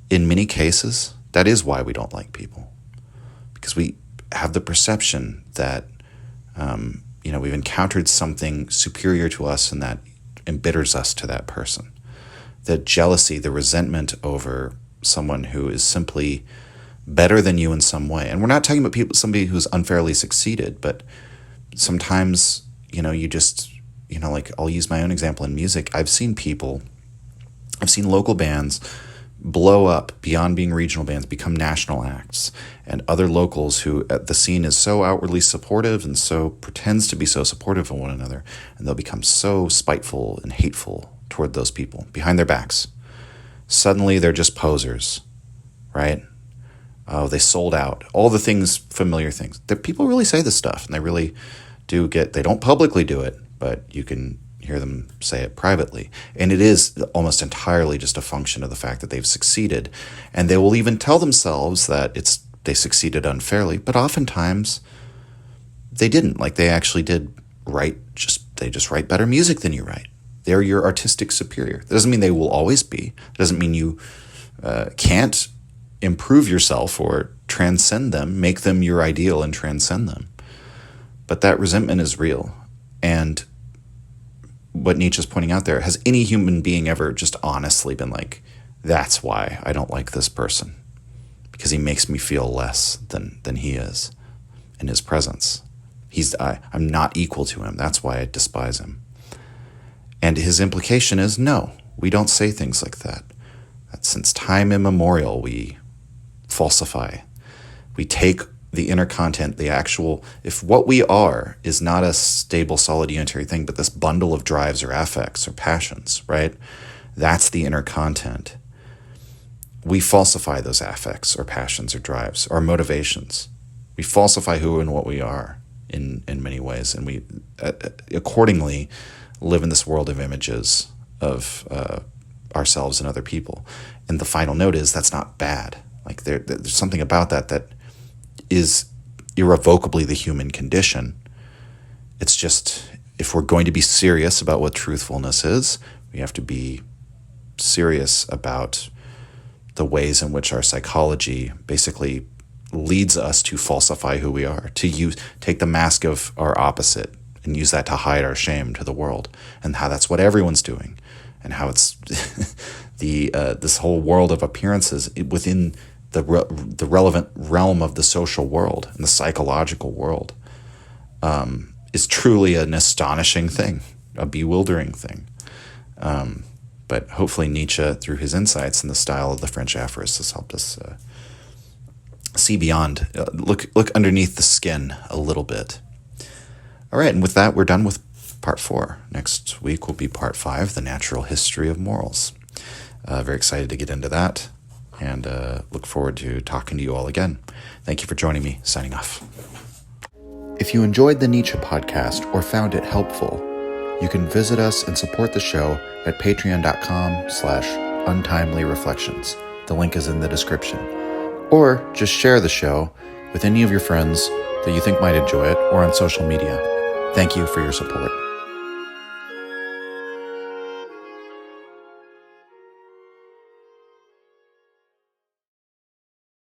in many cases, that is why we don't like people. Because we have the perception that, we've encountered something superior to us and that embitters us to that person. The jealousy, the resentment over someone who is simply better than you in some way. And we're not talking about somebody who's unfairly succeeded, but sometimes, you just, like I'll use my own example in music. I've seen local bands blow up beyond being regional bands, become national acts, and other locals who the scene is so outwardly supportive and so pretends to be so supportive of one another, and they'll become so spiteful and hateful toward those people behind their backs. Suddenly they're just posers, right? Oh, they sold out. All the things, familiar things. People really say this stuff, and they really do they don't publicly do it, but you can hear them say it privately. And it is almost entirely just a function of the fact that they've succeeded. And they will even tell themselves that they succeeded unfairly, but oftentimes they didn't. Like, they actually did they just write better music than you write. They're your artistic superior. That doesn't mean they will always be. It doesn't mean you can't improve yourself or transcend them, make them your ideal and transcend them. But that resentment is real. And what Nietzsche's pointing out there, has any human being ever just honestly been like, that's why I don't like this person, because he makes me feel less than he is in his presence. I'm not equal to him. That's why I despise him. And his implication is, no, we don't say things like that. That since time immemorial, we falsify. We take the inner content, the actual, if what we are is not a stable, solid, unitary thing, but this bundle of drives or affects or passions, right? That's the inner content. We falsify those affects or passions or drives or motivations. We falsify who and what we are in many ways. And we accordingly live in this world of images of ourselves and other people. And the final note is that's not bad. Like there's something about that is irrevocably the human condition. It's just, if we're going to be serious about what truthfulness is, we have to be serious about the ways in which our psychology basically leads us to falsify who we are, to take the mask of our opposite and use that to hide our shame to the world, and how that's what everyone's doing, and how it's this whole world of appearances within the relevant realm of the social world and the psychological world is truly an astonishing thing, a bewildering thing. But hopefully Nietzsche, through his insights in the style of the French aphorists, has helped us see beyond, look underneath the skin a little bit. All right, and with that, we're done with part 4. Next week will be part 5, the natural history of morals. Very excited to get into that, and look forward to talking to you all again. Thank you for joining me. Signing off. If you enjoyed the Nietzsche podcast or found it helpful, you can visit us and support the show at patreon.com/untimely-reflections. The link is in the description. Or just share the show with any of your friends that you think might enjoy it, or on social media. Thank you for your support.